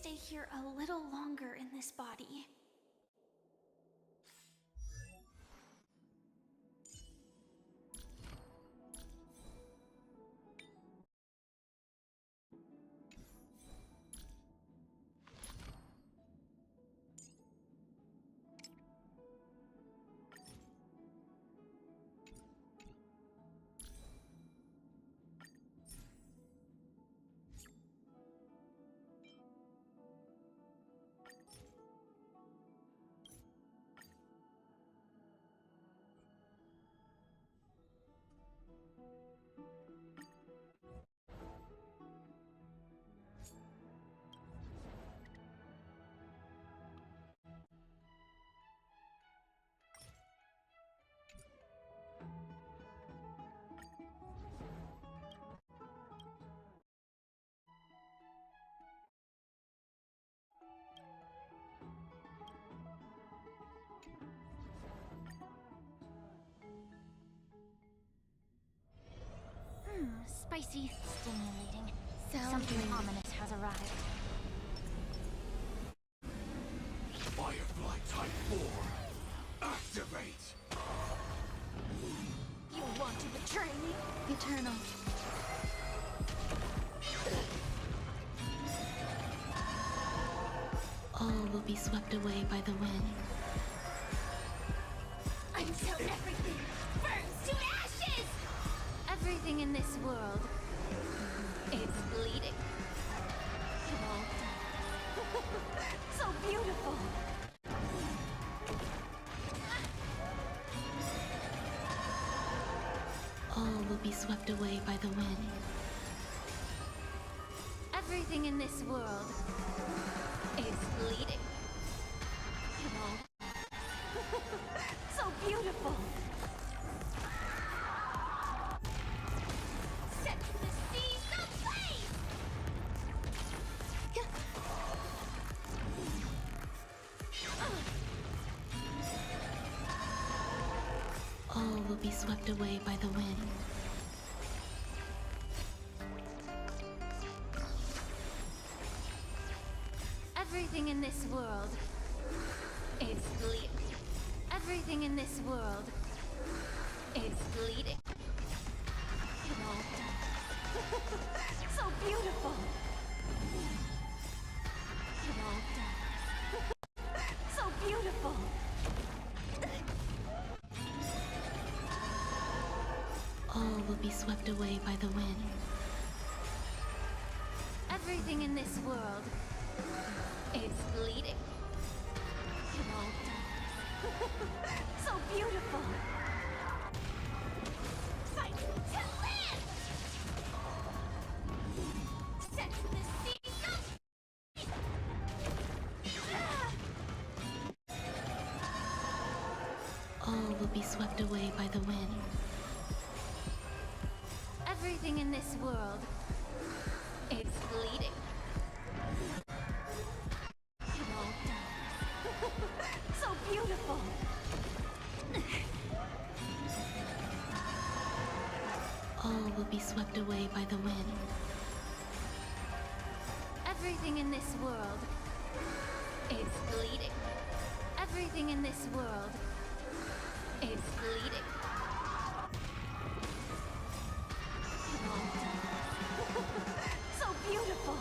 stay here a little longer in this body. Spicy, stimulating. Something ominous has arrived. Firefly Type 4, activate! You want to betray me? eternal. All will be swept away by the wind. Until everything burns to ashes! Everything in this world is bleeding. So beautiful! All will be swept away by the wind. Everything in this world is bleeding. So beautiful! Set the seas ablaze! All will be swept away by the wind. Everything in this world is bleeding. Everything in this world is bleeding. So beautiful! So beautiful! All will be swept away by the wind. Everything in this world is bleeding. So beautiful! Fight to live! Set the seas ablaze! All will be swept away by the wind. Everything in this world is bleeding. So beautiful! All will be swept away by the wind. Everything in this world is bleeding. Everything in this world is bleeding. So beautiful!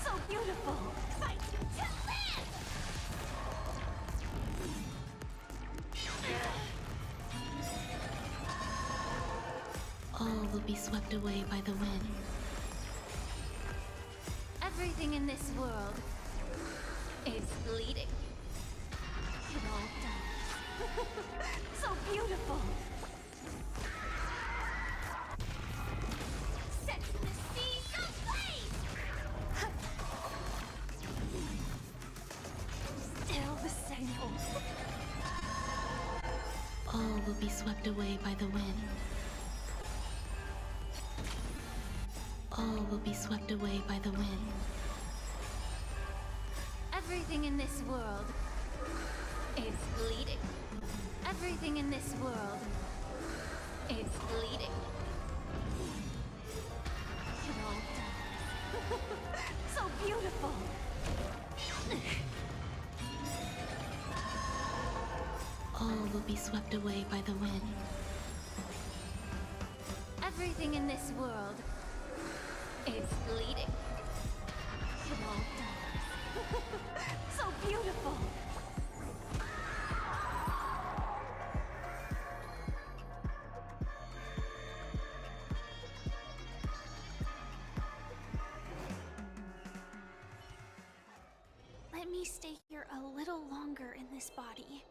So beautiful! Fight to live! All will be swept away by the wind. Everything in this world is bleeding. So beautiful! Set the seas ablaze! Still the same old. All will be swept away by the wind. All will be swept away by the wind. Everything in this world is bleeding. Everything in this world is bleeding. be swept away by the wind. Everything in this world is bleeding. It all does. So beautiful. Let me stay here a little longer in this body.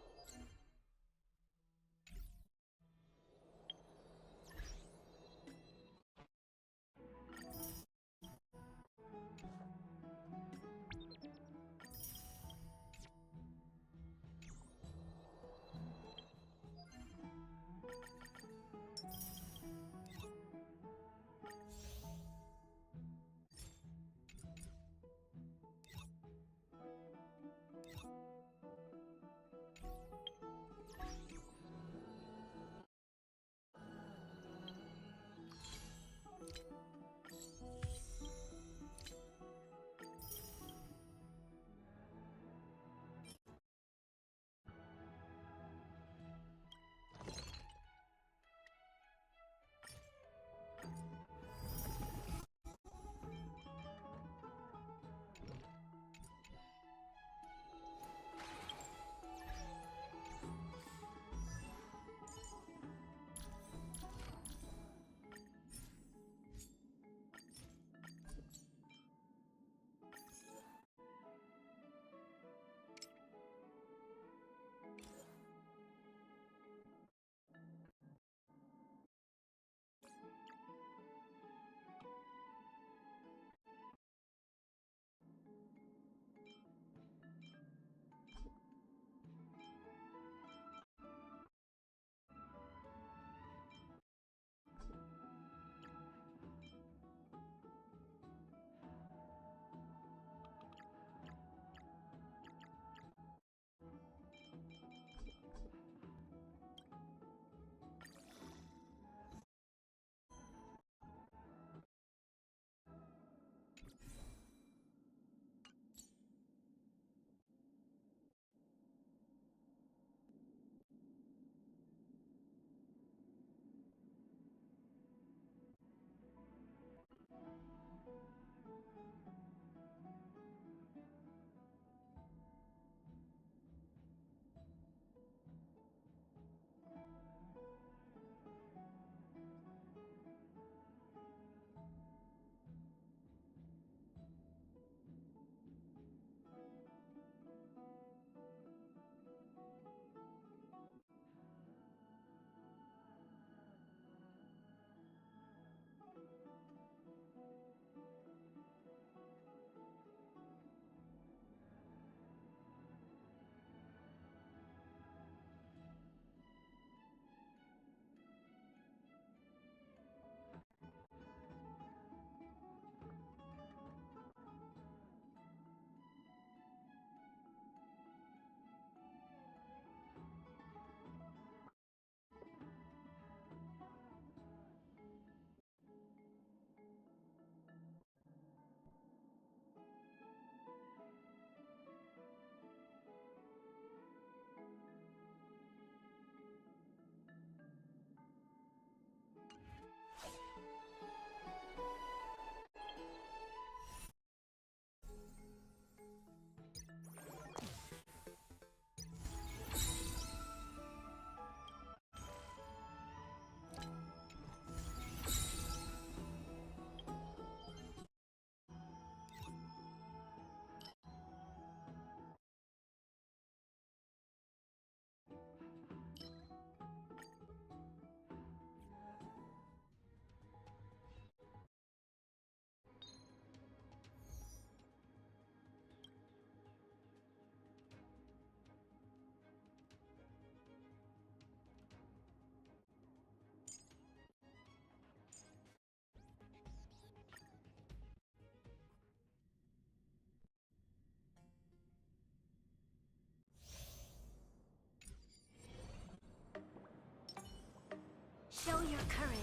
Show your courage.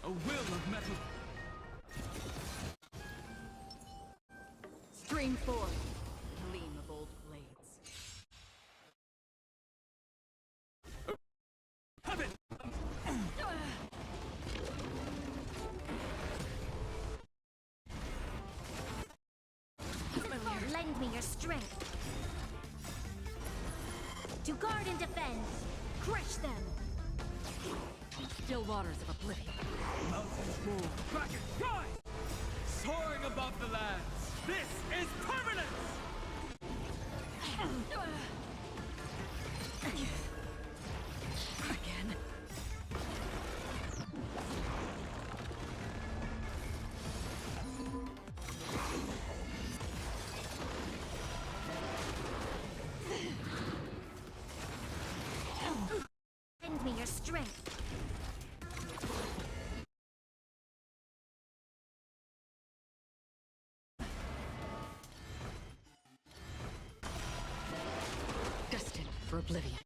A will of metal. Stream forth, gleam of old blades. strength. To guard and defend. Crush them. Still waters of oblivion. Mountains move, dragons rise! Soaring above the lands, this is permanence! Again. Lend me your strength. Destined for oblivion.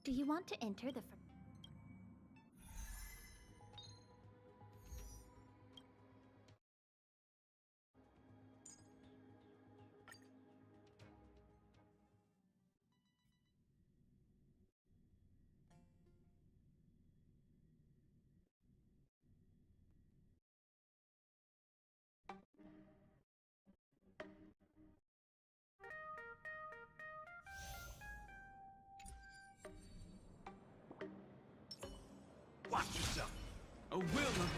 Do you want to enter the... Watch yourself! A will of...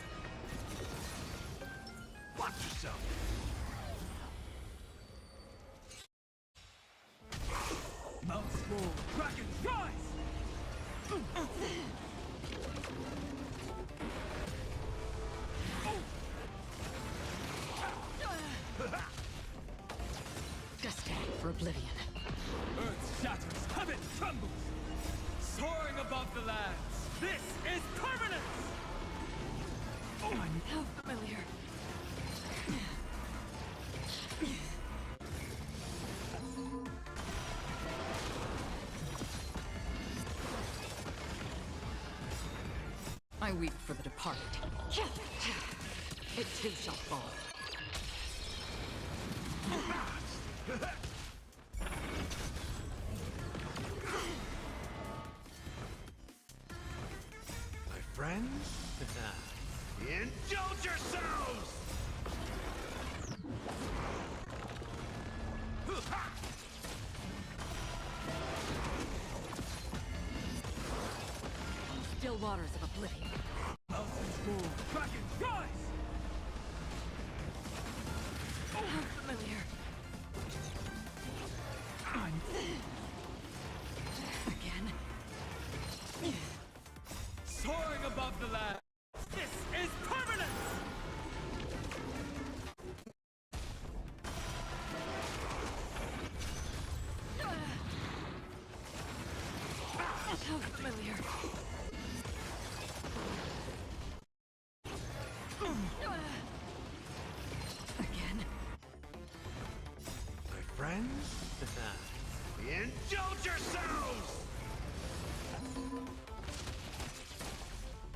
Watch yourself! Mount small. Kraken, rise! Destined for oblivion. Earth shatters, heaven trembles! Soaring above the lands, this is permanence! How familiar. I weep for the departed. It too shall fall. My friends? Indulge yourselves! Still waters of oblivion. Mountains move, Kraken, rise! How familiar. Again. Soaring above the land, this is permanence! How familiar. Again. My friends? Indulge yourselves!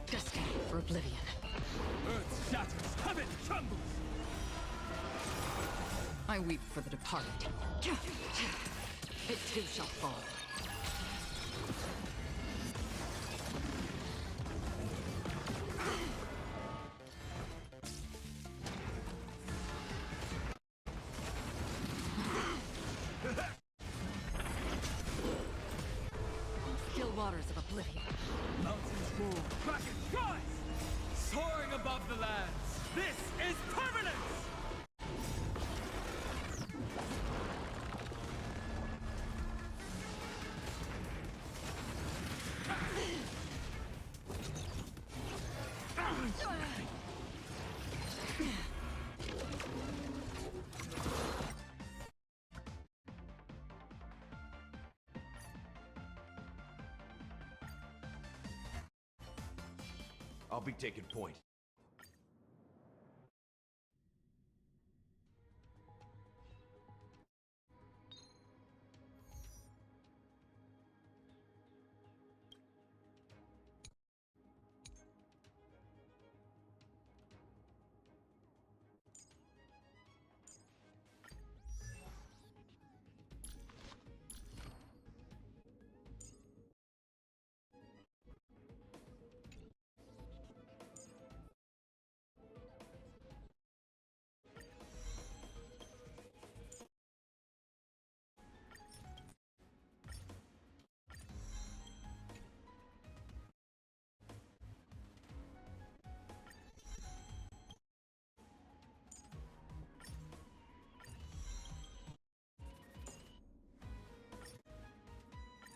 Destined for oblivion. Earth shatters, heaven trembles! I weep for the departed. It too shall fall. Still waters of oblivion. Mountains move, Kraken, rise! Soaring above the lands, this is permanence! I'll be taking point.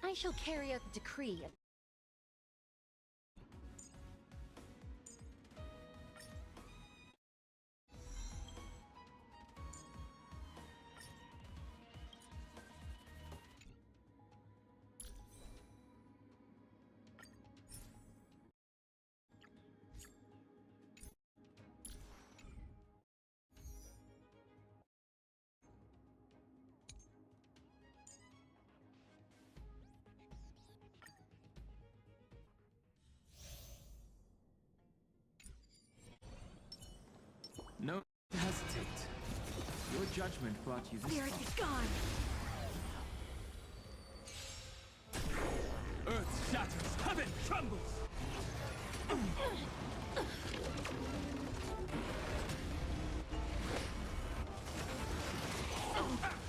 I shall carry out the decree of... Hesitate. Your judgment brought you this Spirit far. is gone. Earth shatters, heaven trembles!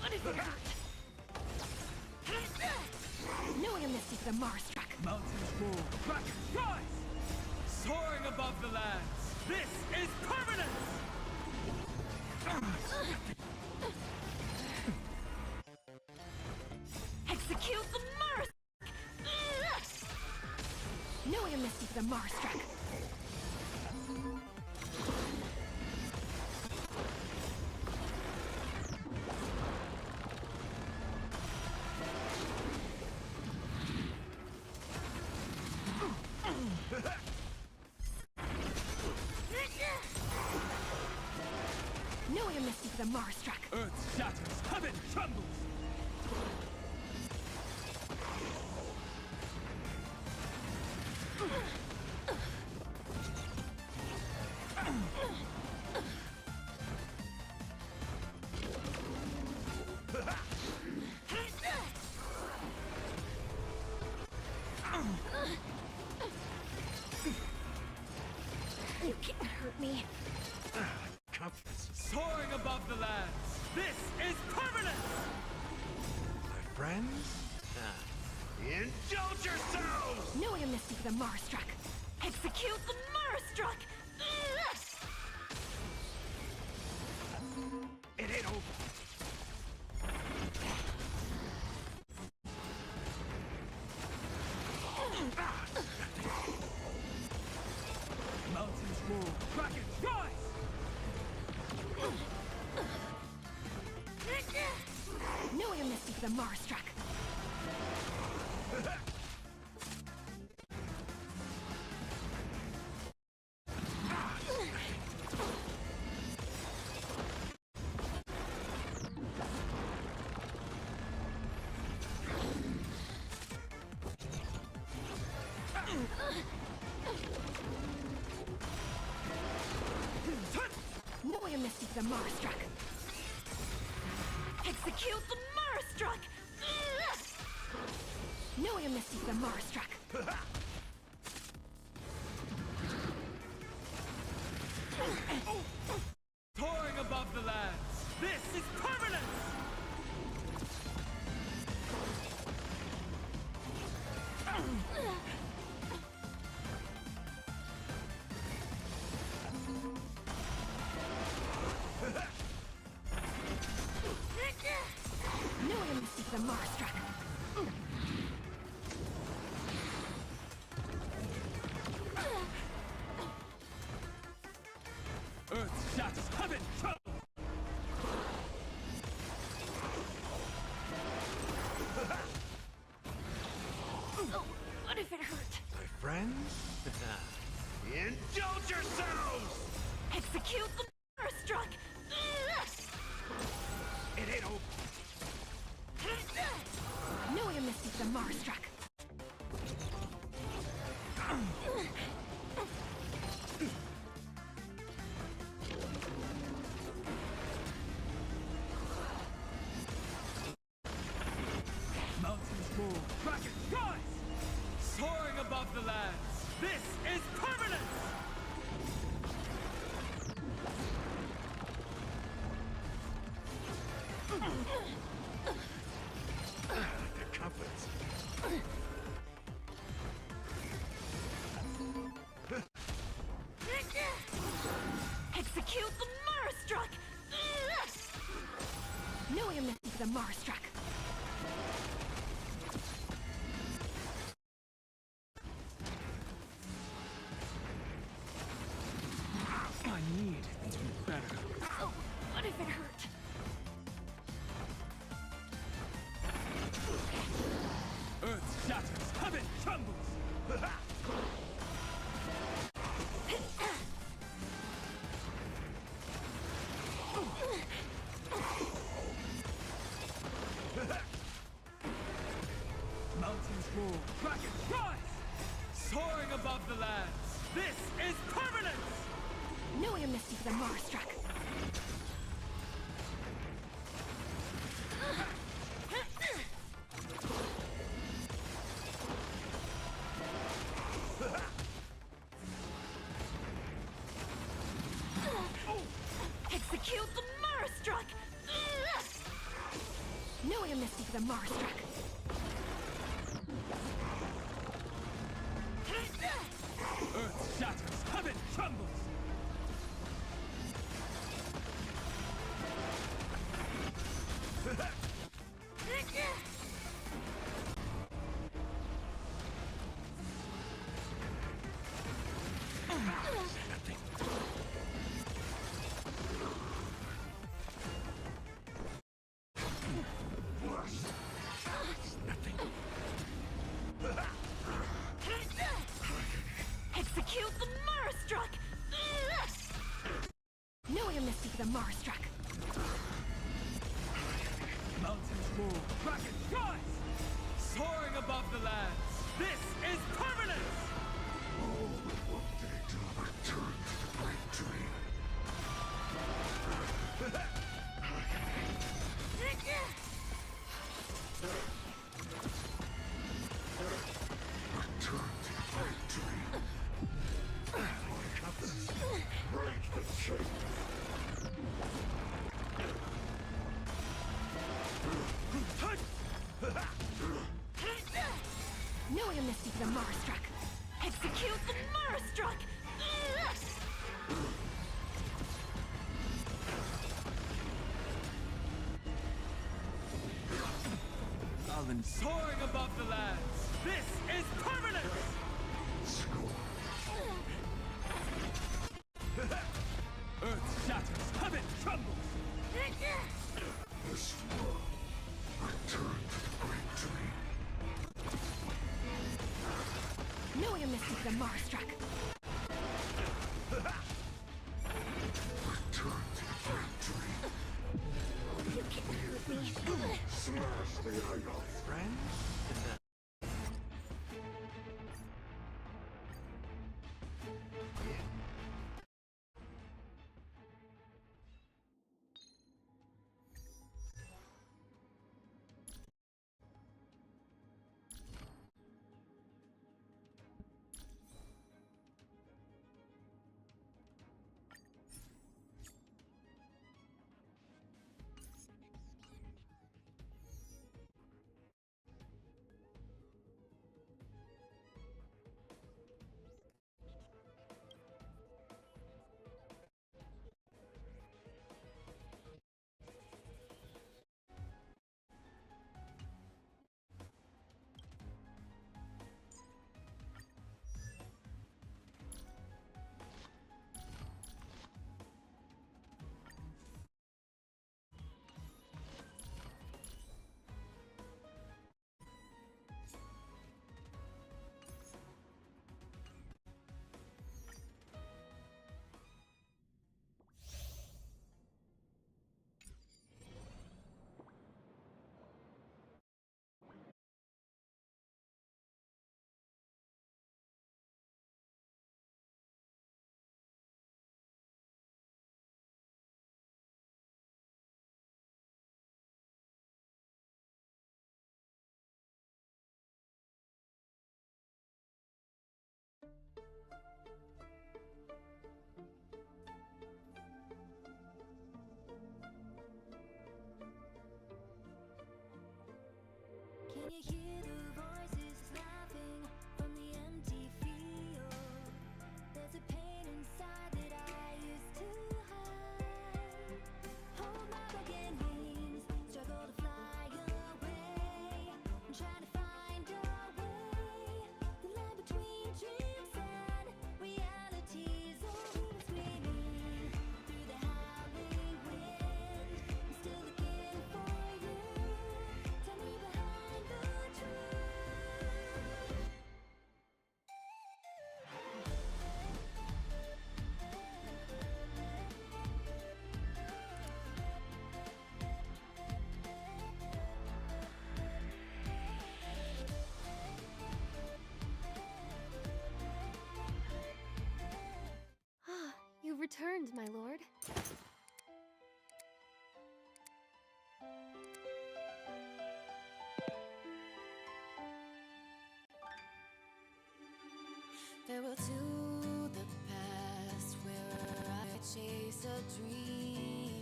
What if it hurt? Knowing a mystic the Mars struck. Mountains roar, krakens rise! Soaring above the lands, this is permanence! Execute the Mars! Knowing a mystic the Mars struck. Knowing a mystic the Mars struck. Earth shatters, heaven trembles! You can't hurt me. Confidence, Soaring above the lands, this is permanence! my friends. Indulge yourselves! Knowing a mystic the Mars struck. Execute the Mars struck! It ain't over. Mountains roar, krakens rise! Knowing a mystic the Mars struck. Knowing a mystic the Mars struck. Execute the Mars struck! Knowing a mystic the Mars struck. Soaring above the lands, this is permanence! Knowing a mystic the Mars struck. Earth shatters, heaven trembles! Oh, what if it hurt? My friends. Indulge yourselves! Execute the Mars struck! It ain't over. Knowing a mystic the Mars struck. Mountains roar, krakens rise! Soaring above the lands, this is permanence! The confidence. Execute the Mars struck! Knowing a mystic the Mars struck. I need to be better. Oh, what if it hurt? Earth shatters, heaven trembles! Mountains roar, krakens rise! Soaring above the lands, this is permanence! Knowing a mystic the Mars struck. Execute the Marastruck! No amnesty for the Marastruck! Earth shatters, heaven trembles! Execute the Marastruck! No amnesty for the Marastruck! Mountains roar, dragons rise! Soaring above the lands, this is permanence! No amnesty for the Marastruck! Execute the Marastruck! Alan soaring above the lands, this is permanence! Earth shatters, heaven trembles! No amnesty for the Marastruck! You can't hurt me! Friends? Can you hear the voices laughing from the empty field? There's a pain inside that I used to hide. Hold my broken wings, struggle to fly away. I'm trying to find a way. The line between dreams and realities. Oh, we were screaming through the howling wind. I'm still looking for you. Tell me behind the truth. Ah, you've returned, my lord. Farewell to the past where I chased a dream.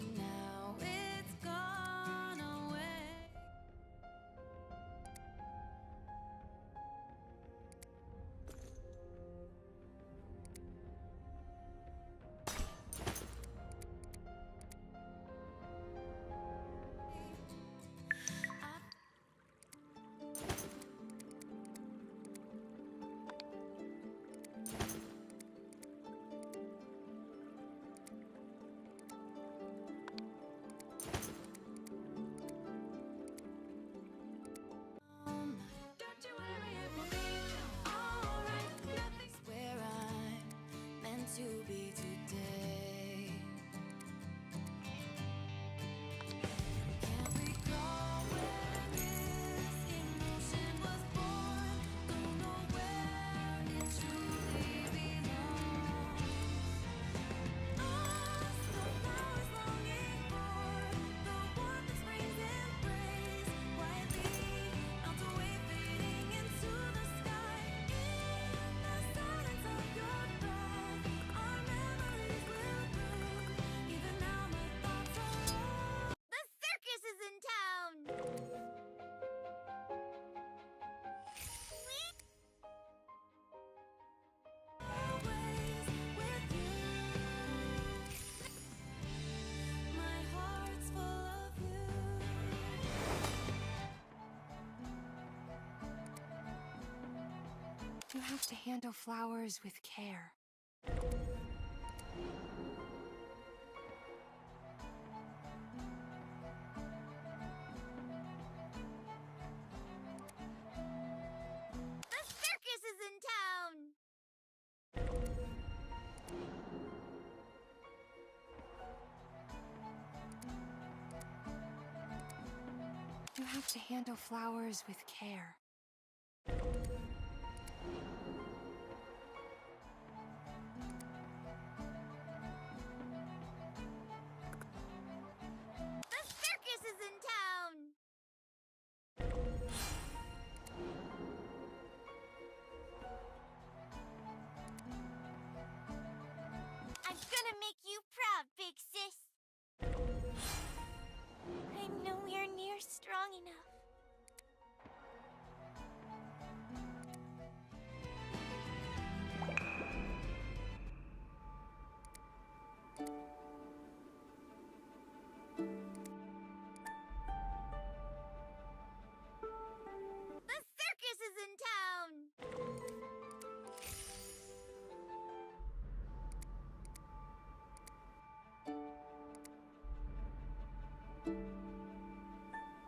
to be today. Can't recall when this emotion was born. Don't know where it truly belongs. Us, the flowers longing for the warmth that springs embrace. Quietly melt away, fading into the sky. In the silence of your breath, our memories will bloom. Even now, my thoughts are all. The circus is in town! Always with you. My heart's full of you. You have to handle flowers with care. The circus is in town! You have to handle flowers with care. The circus is in town! I'm gonna make you proud, big sis. I'm nowhere near strong enough. The circus is in town!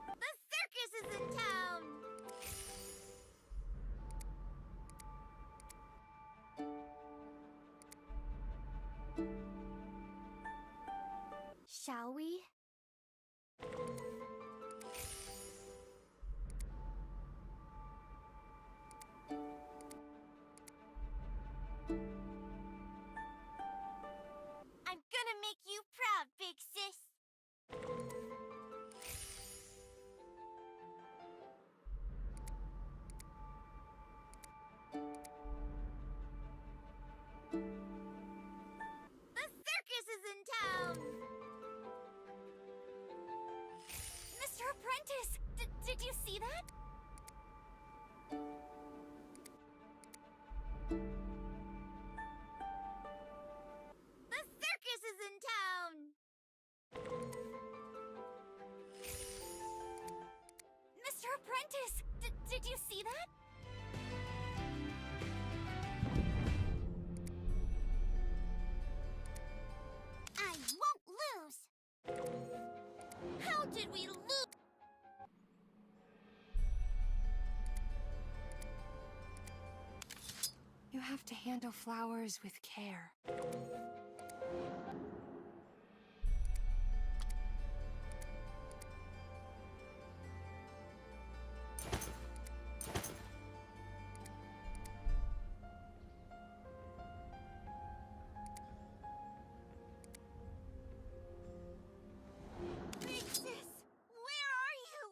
The circus is in town! Shall we? I'm gonna make you proud, big sis. The circus is in town! Mr. Apprentice, did you see that? The circus is in town! Mr. Apprentice, did you see that? I won't lose! How did we lose? You have to handle flowers with care. Big sis, where are you?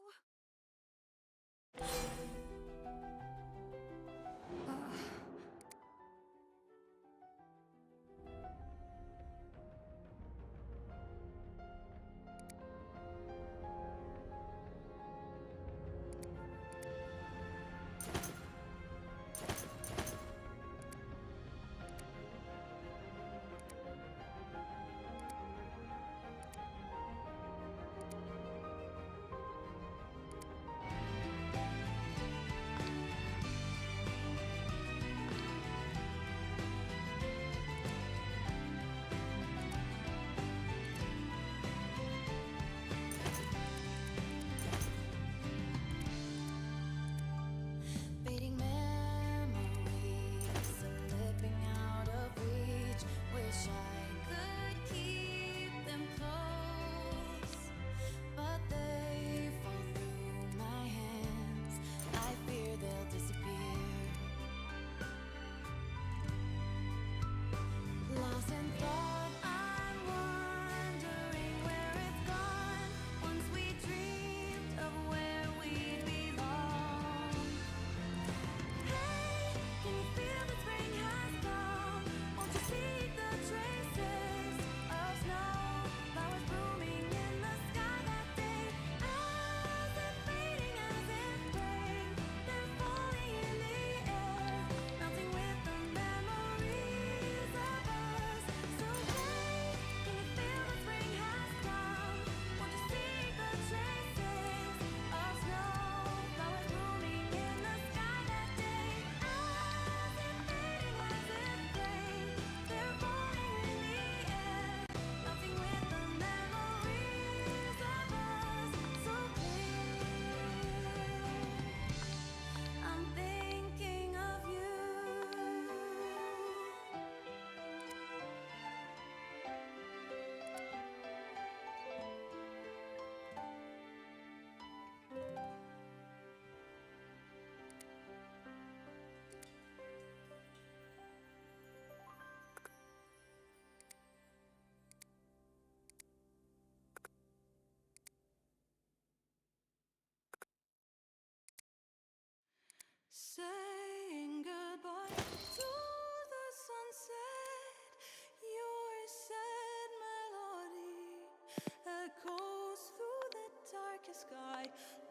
echoes through the darkest sky.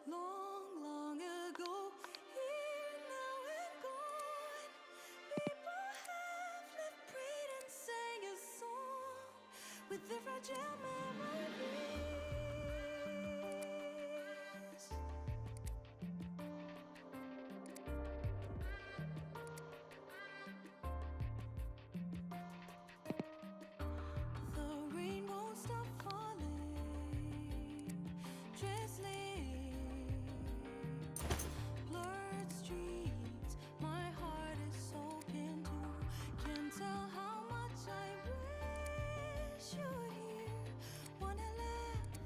Long, long ago, here, now, and gone. People have lived, prayed, and sang a song with their fragile memories. The rain won't stop falling, drizzling, blurred streets. My heart is soaking too. Can't tell how much I wish you were here. Wanna let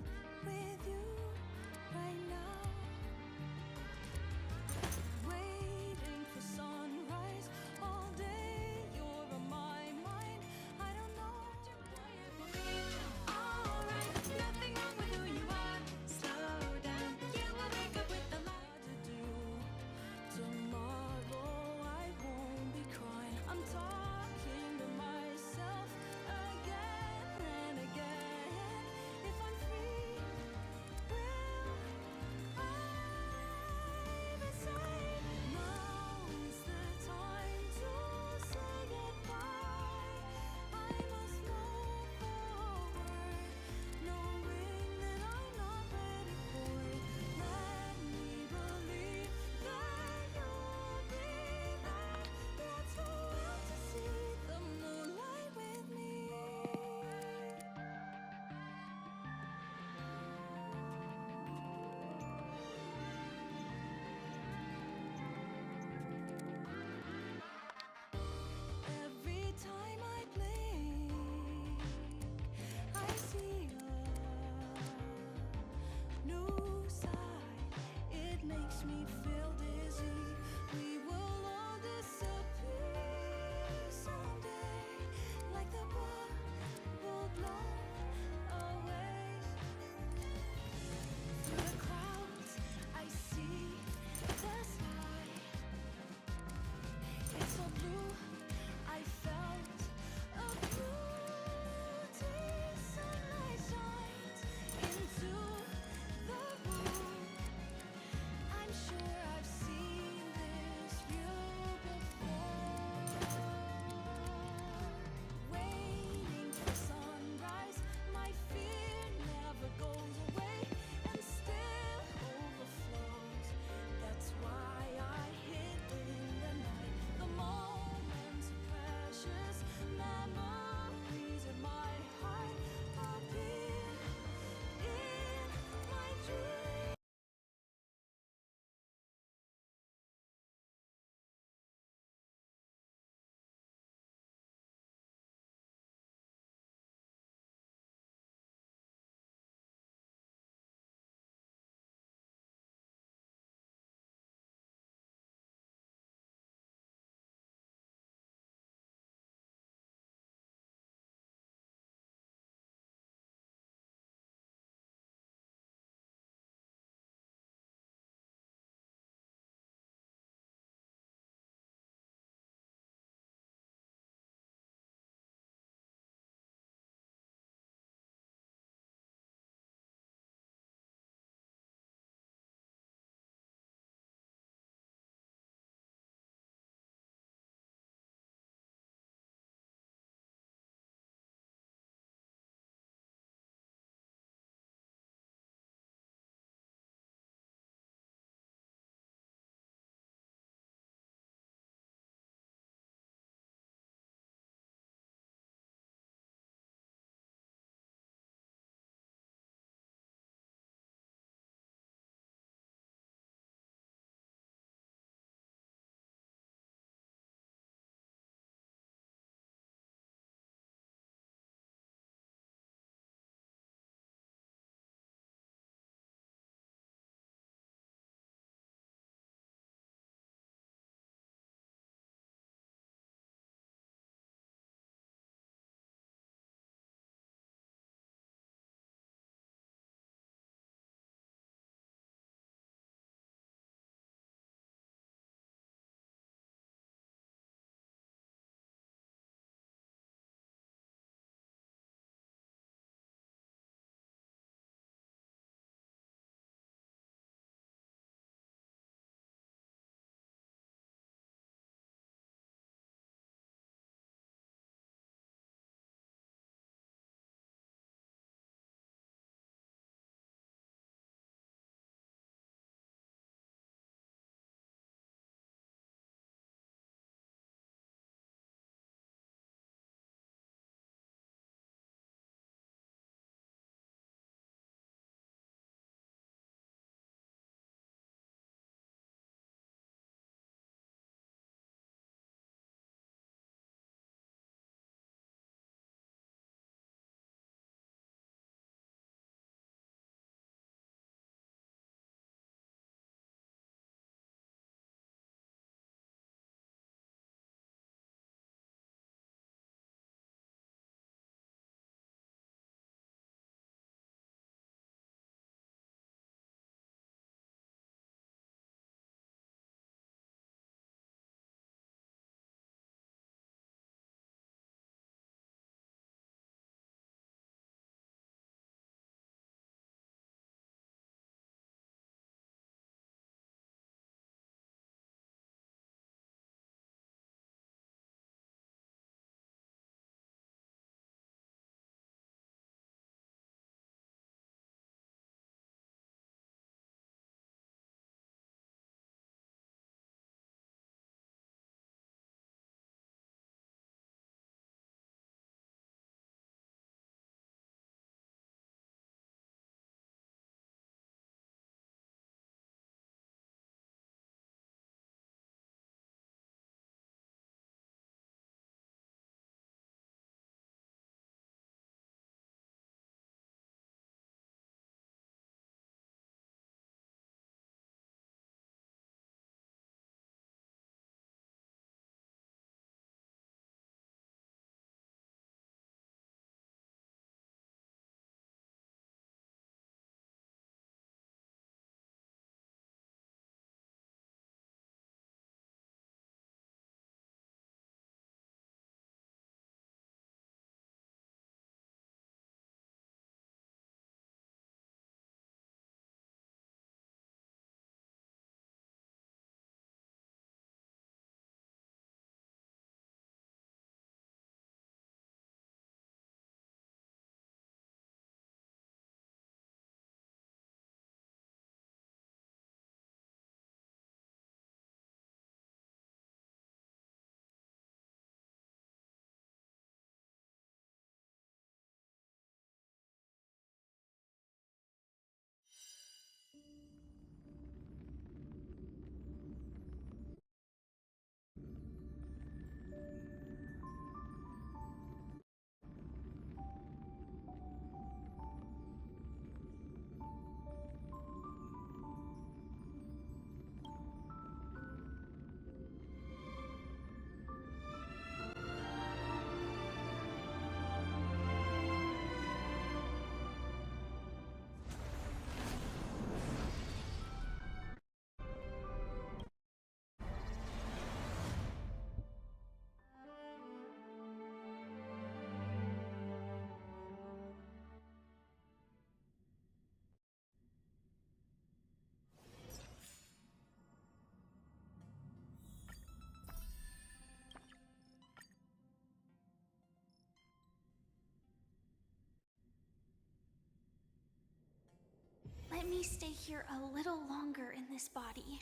me stay here a little longer in this body.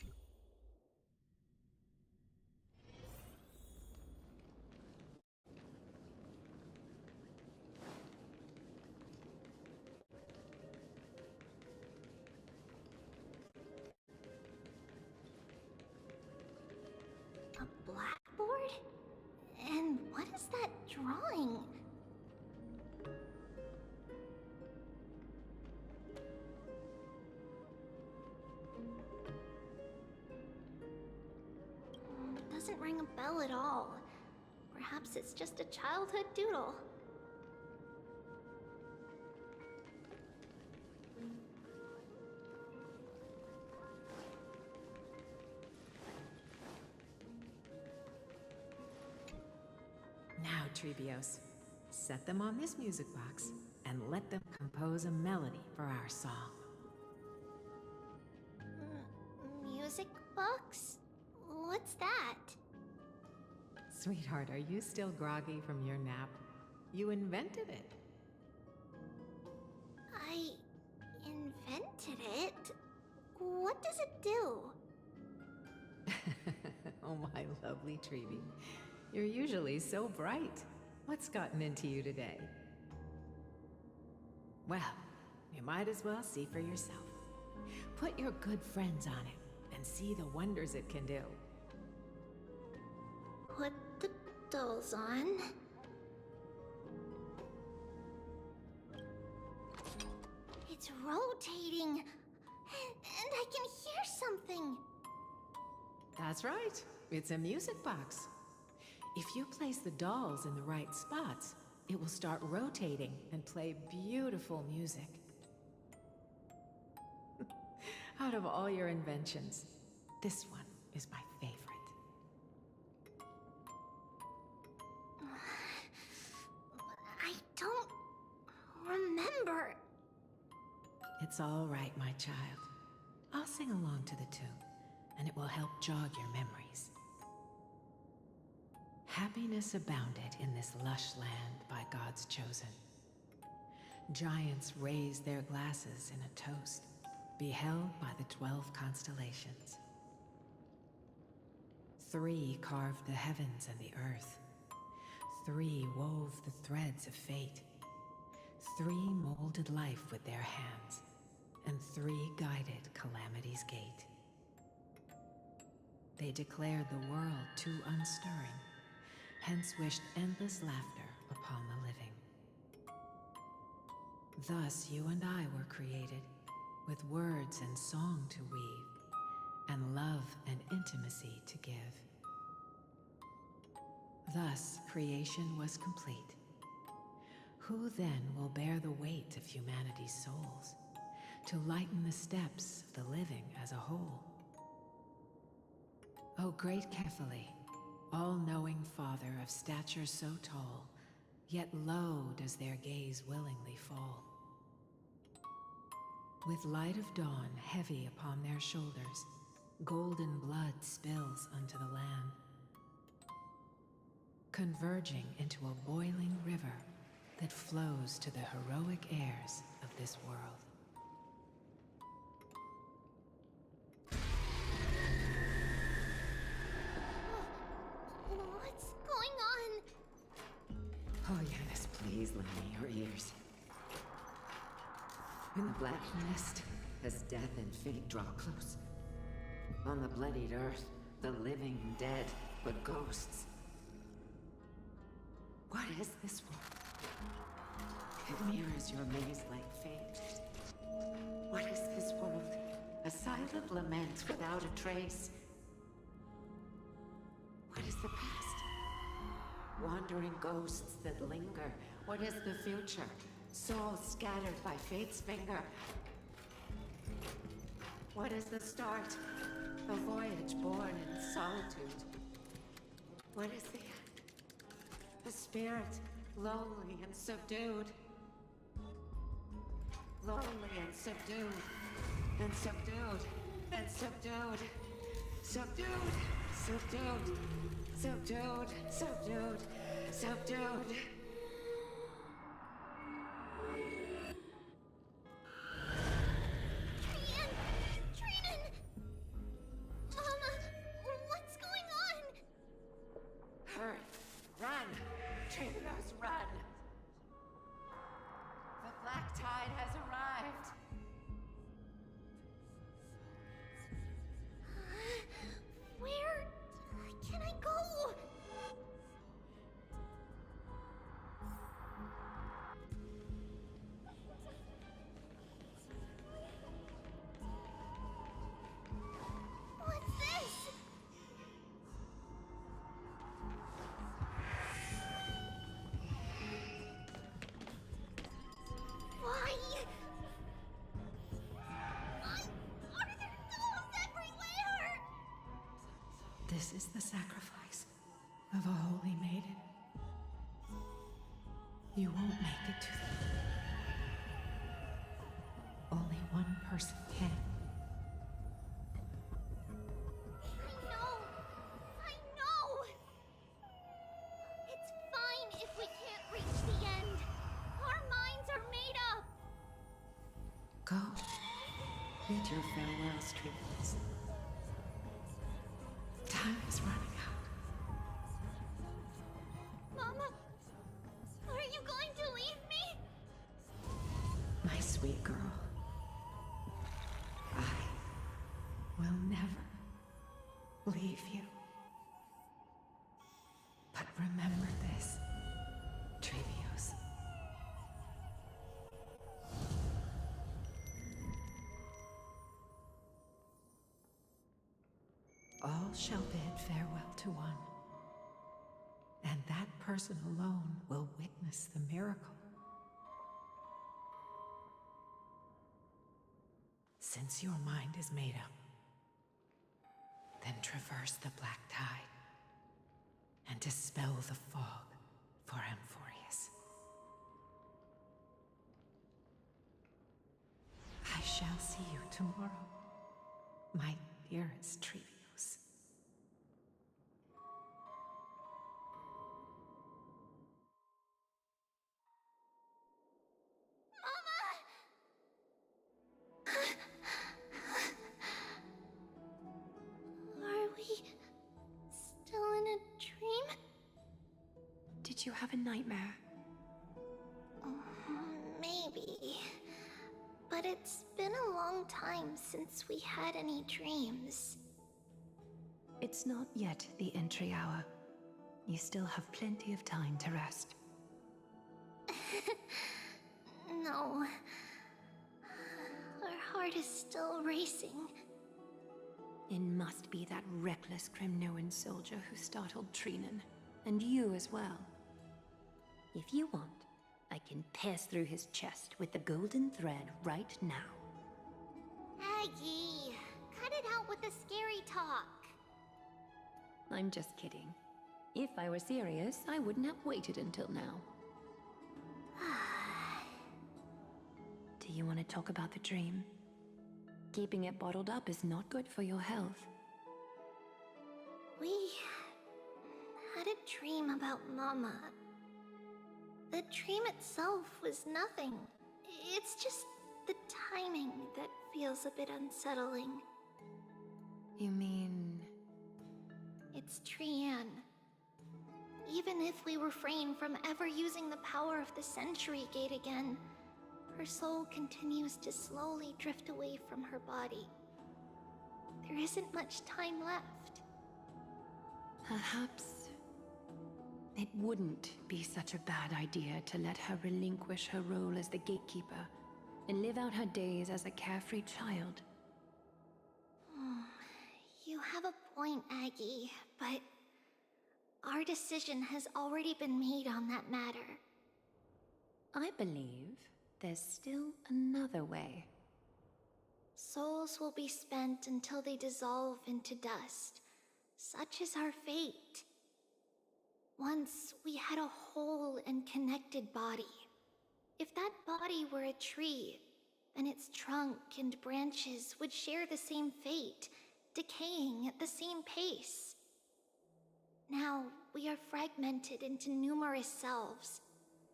A blackboard? And what is that drawing? Doesn't ring a bell at all. Perhaps it's just a childhood doodle. Now, Trebios, set them on this music box and let them compose a melody for our song. Music box? What's that? Sweetheart, are you still groggy from your nap? You invented it. I invented it? What does it do? Oh, my lovely Trebi. You're usually so bright. What's gotten into you today? Well, you might as well see for yourself. Put your good friends on it and see the wonders it can do. Put the dolls on. It's rotating. And I can hear something. That's right. It's a music box. If you place the dolls in the right spots, it will start rotating and play beautiful music. Out of all your inventions, this one is my favorite. I don't remember. It's all right, my child. I'll sing along to the tune, and it will help jog your memories. Happiness abounded in this lush land by God's chosen. Giants raised their glasses in a toast, beheld by the 12 constellations. 3 carved the heavens and the earth. 3 wove the threads of fate. 3 molded life with their hands, and 3 guided calamity's gate. They declared the world too unstirring, hence wished endless laughter upon the living. Thus you and I were created, with words and song to weave, and love and intimacy to give. Thus creation was complete. Who then will bear the weight of humanity's souls, to lighten the steps of the living as a whole? O great Kephale, all-knowing Father of stature so tall, yet low does their gaze willingly fall. With light of dawn heavy upon their shoulders, golden blood spills unto the land, converging into a boiling river that flows to the heroic heirs of this world. What's going on? Oh, Yanis, please lend me your ears. In the black mist, as death and fate draw close, on the bloodied earth, the living dead, but ghosts. What is this world? It mirrors your maze-like fate. What is this world? A silent lament without a trace. What is the past? Wandering ghosts that linger. What is the future? Souls scattered by fate's finger. What is the start? A voyage born in solitude. What is the end? A spirit, lonely and subdued. Lonely and subdued. And subdued. And subdued. Subdued. Subdued. Subdued. Subdued. Subdued. You won't make it to them. Only one person can. I know! It's fine if we can't reach the end. Our minds are made up. Go. Bid your farewells, trees. Time is running out. Mama, are you going to leave me? My sweet girl. I will never leave you. But remember this, Trevios. All shall bid farewell to one, and that person alone will witness the miracle. Since your mind is made up, then traverse the black tide and dispel the fog for Amphorius. I shall see you tomorrow, my dearest Trevios. Are we still in a dream? Did you have a nightmare? Maybe. But it's been a long time since we had any dreams. It's not yet the entry hour. You still have plenty of time to rest. No. Our heart is still racing. It must be that reckless Kremnoan soldier who startled Trinan. And you as well. If you want, I can pass through his chest with the golden thread right now. Aggie, cut it out with the scary talk. I'm just kidding. If I were serious, I wouldn't have waited until now. Do you want to talk about the dream? Keeping it bottled up is not good for your health. We had a dream about Mama. The dream itself was nothing. It's just the timing that feels a bit unsettling. You mean... It's Trian. Even if we refrain from ever using the power of the Century Gate again, her soul continues to slowly drift away from her body. There isn't much time left. Perhaps it wouldn't be such a bad idea to let her relinquish her role as the gatekeeper and live out her days as a carefree child. You have a point, Aggie, but our decision has already been made on that matter. I believe there's still another way. Souls will be spent until they dissolve into dust. Such is our fate. Once we had a whole and connected body. If that body were a tree, then its trunk and branches would share the same fate, decaying at the same pace. Now, we are fragmented into numerous selves.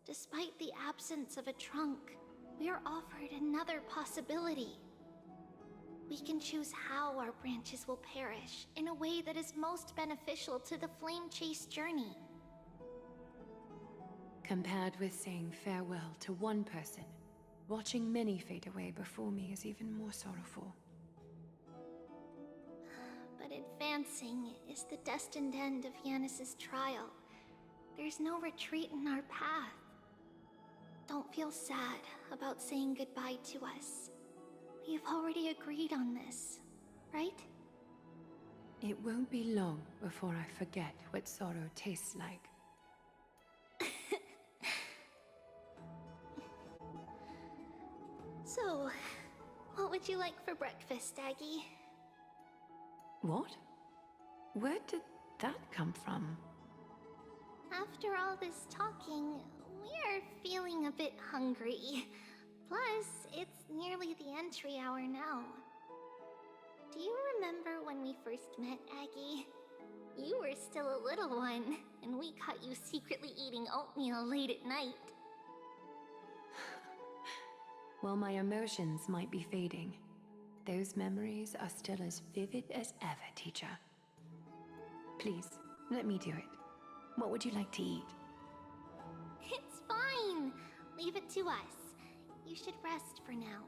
Despite the absence of a trunk, we are offered another possibility. We can choose how our branches will perish in a way that is most beneficial to the Flame Chase journey. Compared with saying farewell to one person, watching many fade away before me is even more sorrowful. But advancing is the destined end of Yanis's trial. There's no retreat in our path. Don't feel sad about saying goodbye to us. We've already agreed on this, right? It won't be long before I forget what sorrow tastes like. So, what would you like for breakfast, Aggie? What? Where did that come from? After all this talking, we are feeling a bit hungry. Plus, it's nearly the entry hour now. Do you remember when we first met, Aggie? You were still a little one, and we caught you secretly eating oatmeal late at night. While my emotions might be fading, those memories are still as vivid as ever, teacher. Please, let me do it. What would you like to eat? It's fine. Leave it to us. You should rest for now.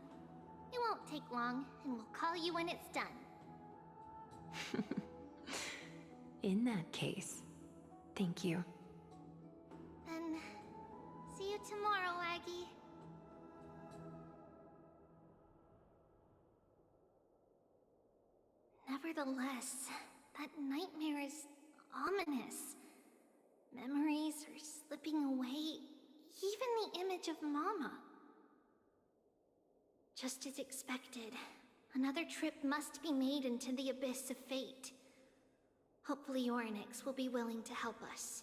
It won't take long, and we'll call you when it's done. In that case, thank you. Then, see you tomorrow, Aggie. Nevertheless, that nightmare is ominous. Memories are slipping away, even the image of Mama. Just as expected, another trip must be made into the abyss of fate. Hopefully Orynyx will be willing to help us.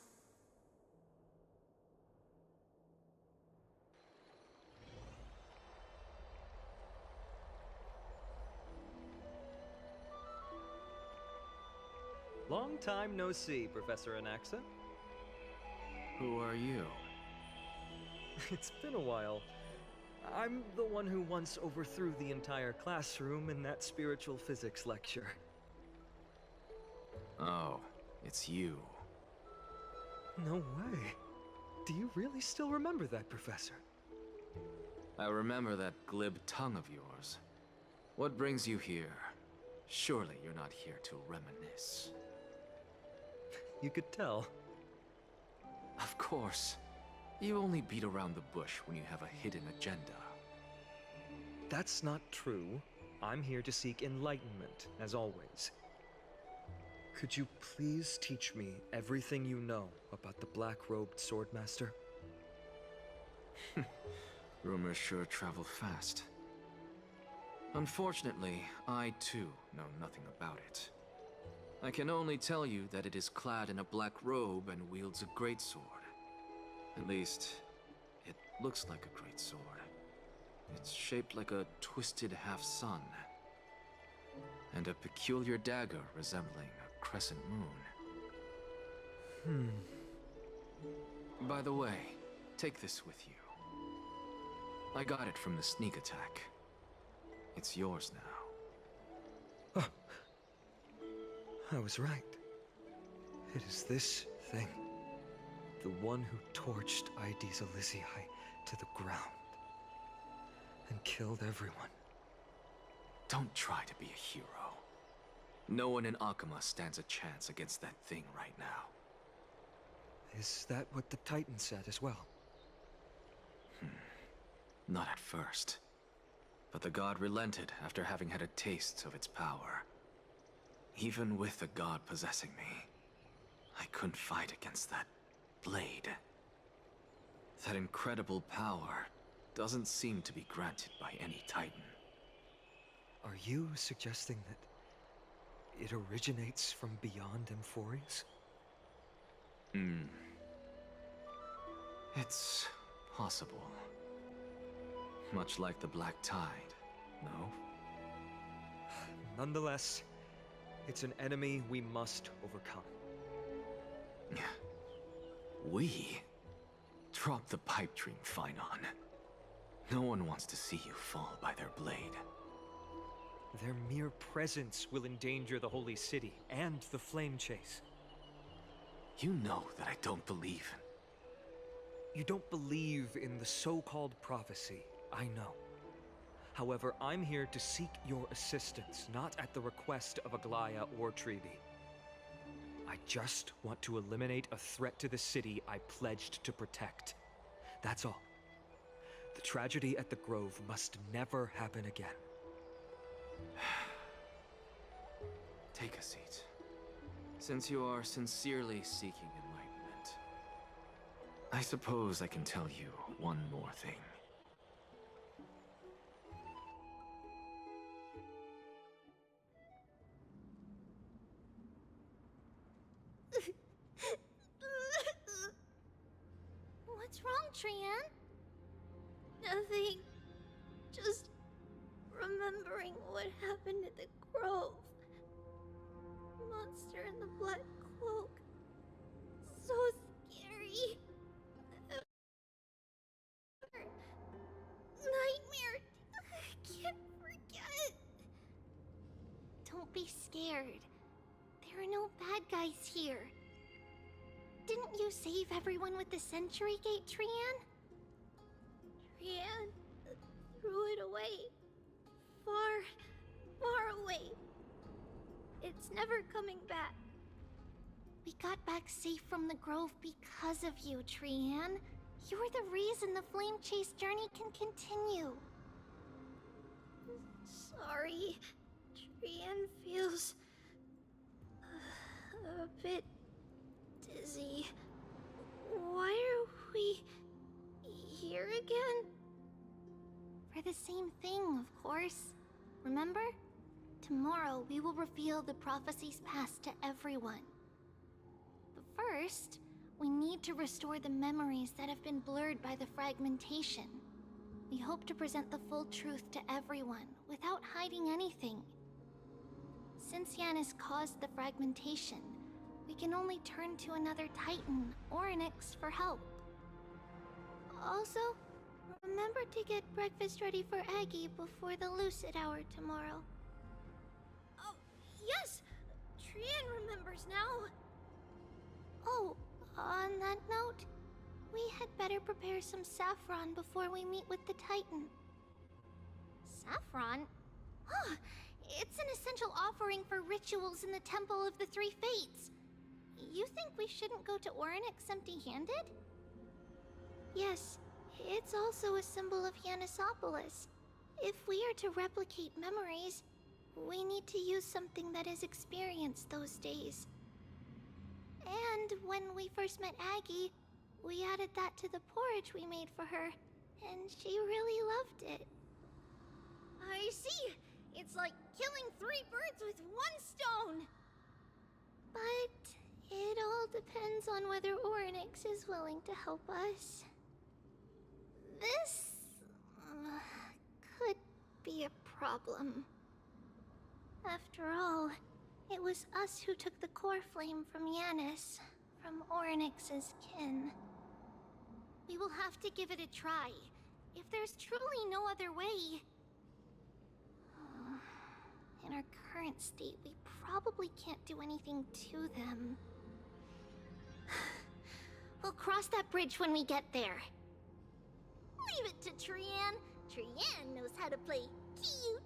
Long time no see, Professor Anaxa. Who are you? It's been a while. I'm the one who once overthrew the entire classroom in that spiritual physics lecture. Oh, it's you. No way. Do you really still remember that, Professor? I remember that glib tongue of yours. What brings you here? Surely you're not here to reminisce. You could tell. Of course. You only beat around the bush when you have a hidden agenda. That's not true. I'm here to seek enlightenment, as always. Could you please teach me everything you know about the black-robed swordmaster? Rumors sure travel fast. Unfortunately, I too know nothing about it. I can only tell you that it is clad in a black robe and wields a greatsword. At least, it looks like a greatsword. It's shaped like a twisted half-sun, and a peculiar dagger resembling a crescent moon. By the way, take this with you. I got it from the sneak attack. It's yours now. Oh. I was right. It is this thing. The one who torched Aedes Elysiae to the ground. And killed everyone. Don't try to be a hero. No one in Akama stands a chance against that thing right now. Is that what the Titan said as well? Not at first. But the god relented after having had a taste of its power. Even with the god possessing me, I couldn't fight against that blade. That incredible power doesn't seem to be granted by any Titan. Are you suggesting that it originates from beyond Emphorius? It's possible. Much like the Black Tide, no? Nonetheless, it's an enemy we must overcome. We? Drop the pipe dream, Phynon. No one wants to see you fall by their blade. Their mere presence will endanger the Holy City and the Flame Chase. You know that I don't believe in... You don't believe in the so-called prophecy, I know. However, I'm here to seek your assistance, not at the request of Aglaya or Tribi. I just want to eliminate a threat to the city I pledged to protect. That's all. The tragedy at the Grove must never happen again. Take a seat. Since you are sincerely seeking enlightenment, I suppose I can tell you one more thing. What's wrong, Trian? Nothing. Just remembering what happened at the grove. Monster in the black cloak. So scary. Nightmare. I can't forget. Don't be scared. There are no bad guys here. Didn't you save everyone with the Century Gate, Trian? Trian threw it away. Far, far away. It's never coming back. We got back safe from the grove because of you, Trian. You were the reason the Flame Chase journey can continue. Sorry. Trian feels a bit dizzy. Why are we here again? For the same thing, of course. Remember? Tomorrow we will reveal the prophecies past to everyone. But first, we need to restore the memories that have been blurred by the fragmentation. We hope to present the full truth to everyone without hiding anything. Since Yanis caused the fragmentation, we can only turn to another Titan, Orynyx, for help. Also, remember to get breakfast ready for Aggie before the Lucid Hour tomorrow. Oh, yes! Trian remembers now! Oh, on that note, we had better prepare some saffron before we meet with the Titan. Saffron? Huh, it's an essential offering for rituals in the Temple of the Three Fates. You think we shouldn't go to Orynyx empty-handed? Yes, it's also a symbol of Yanisopolis. If we are to replicate memories, we need to use something that has experienced those days. And when we first met Aggie, we added that to the porridge we made for her, and she really loved it. I see! It's like killing 3 birds with 1 stone! But it all depends on whether Orynyx is willing to help us. This could be a problem. After all, it was us who took the core flame from Yanis, from Orynyx's kin. We will have to give it a try. If there's truly no other way... In our current state, we probably can't do anything to them. We'll cross that bridge when we get there. Leave it to Trian. Trian knows how to play cute.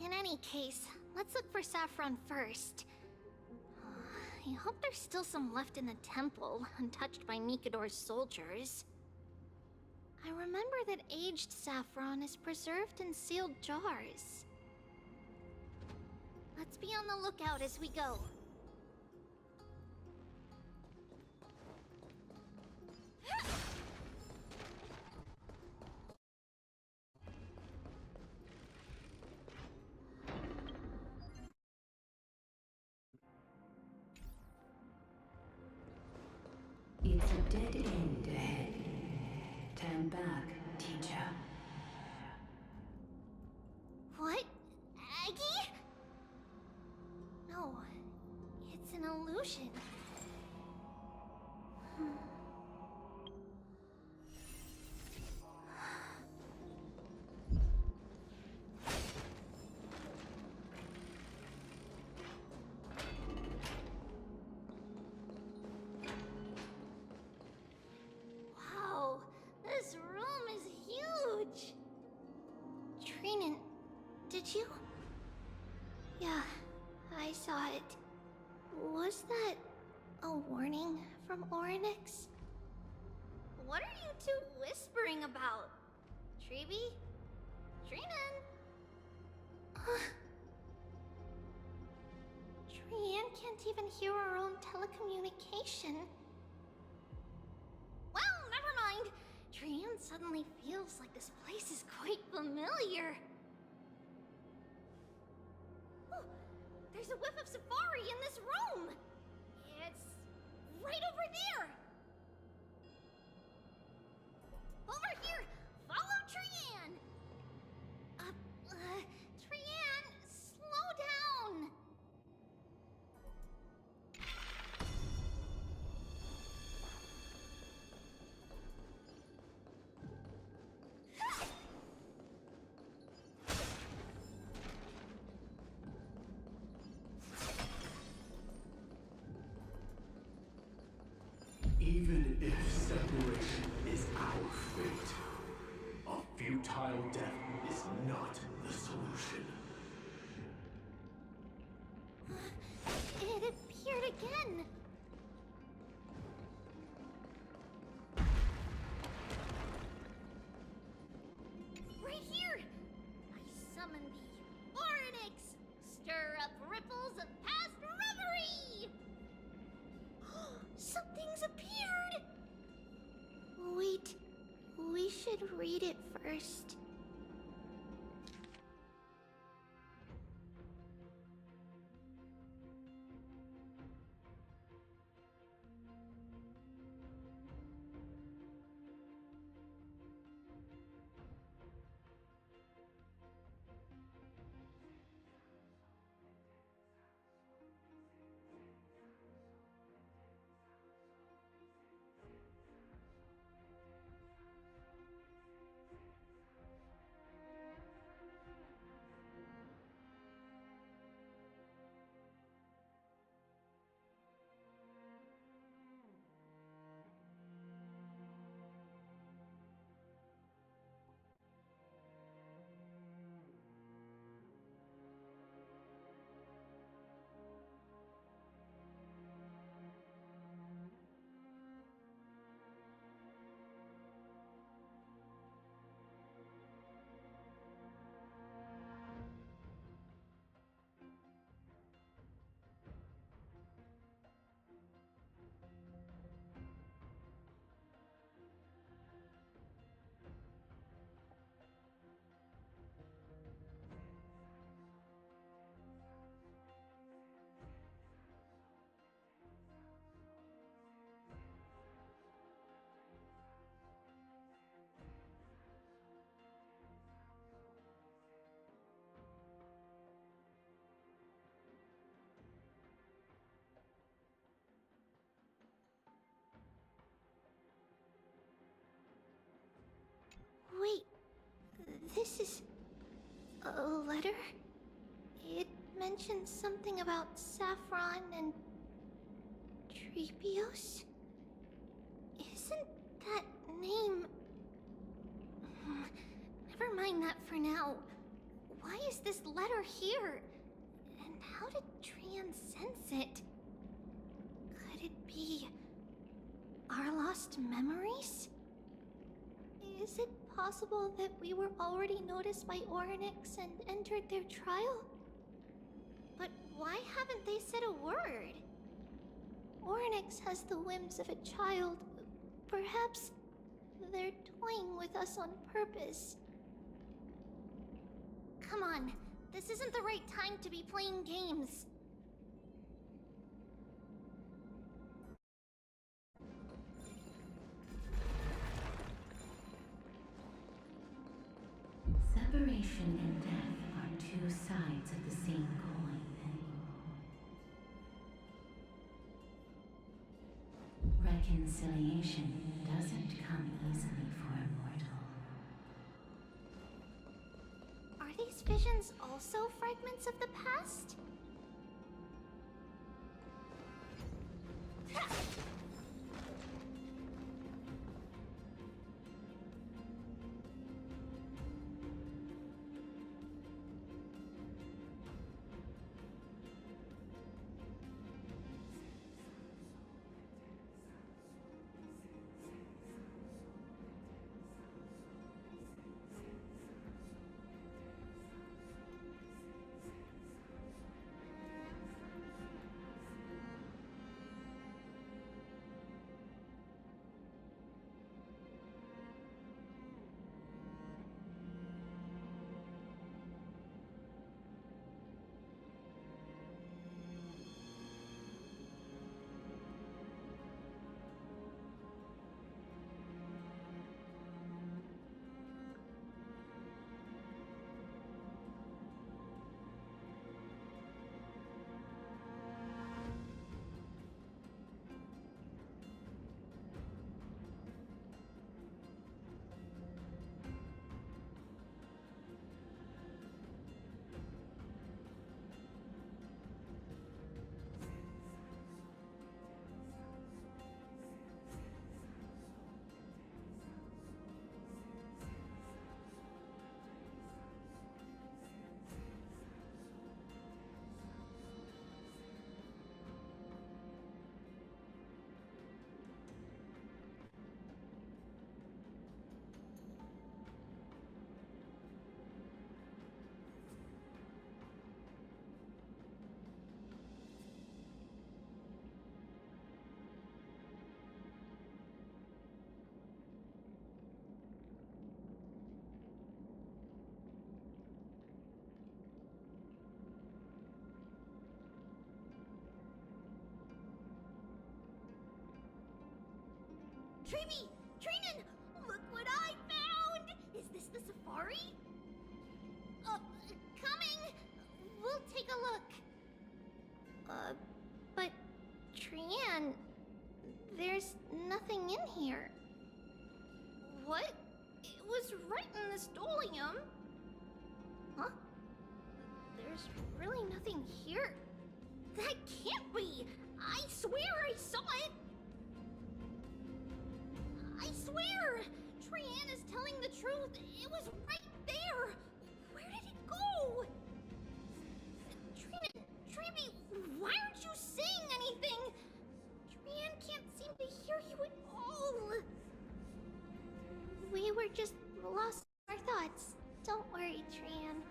In any case, let's look for saffron first. I hope there's still some left in the temple, untouched by Nikador's soldiers. I remember that aged saffron is preserved in sealed jars. Let's be on the lookout as we go. It's a dead end ahead. Turn back, teacher. What? Aggie? No, it's an illusion. Wow, this room is huge. Trinan, did you? Yeah, I saw it. Was that a warning from Orynyx? What are you two whispering about? Treeby? Trinan? Trian can't even hear our own telecommunication. Well, never mind. Trian suddenly feels like this place is quite familiar. Oh, there's a whiff of safari in this room! It's right over there! Over here! should read it first. Wait, this is a letter? It mentions something about Saffron and Treepios? Isn't that name... Never mind that for now. Why is this letter here? And how did Trian sense it? Could it be our lost memories? Is it possible that we were already noticed by Orynyx and entered their trial? But why haven't they said a word? Orynyx has the whims of a child. Perhaps they're toying with us on purpose. Come on, this isn't the right time to be playing games. Separation and death are two sides of the same coin. Reconciliation doesn't come easily for a mortal. Are these visions also fragments of the past? Treeby! Treenan! Look what I found! Is this the safari? Coming! We'll take a look. But Trian, there's nothing in here. What? It was right in the stolium. Huh? There's really nothing here. That can't be! I swear I saw it! I swear! Trian is telling the truth. It was right there. Where did it go? Treeby, why aren't you saying anything? Trian can't seem to hear you at all. We were just lost in our thoughts. Don't worry, Trian.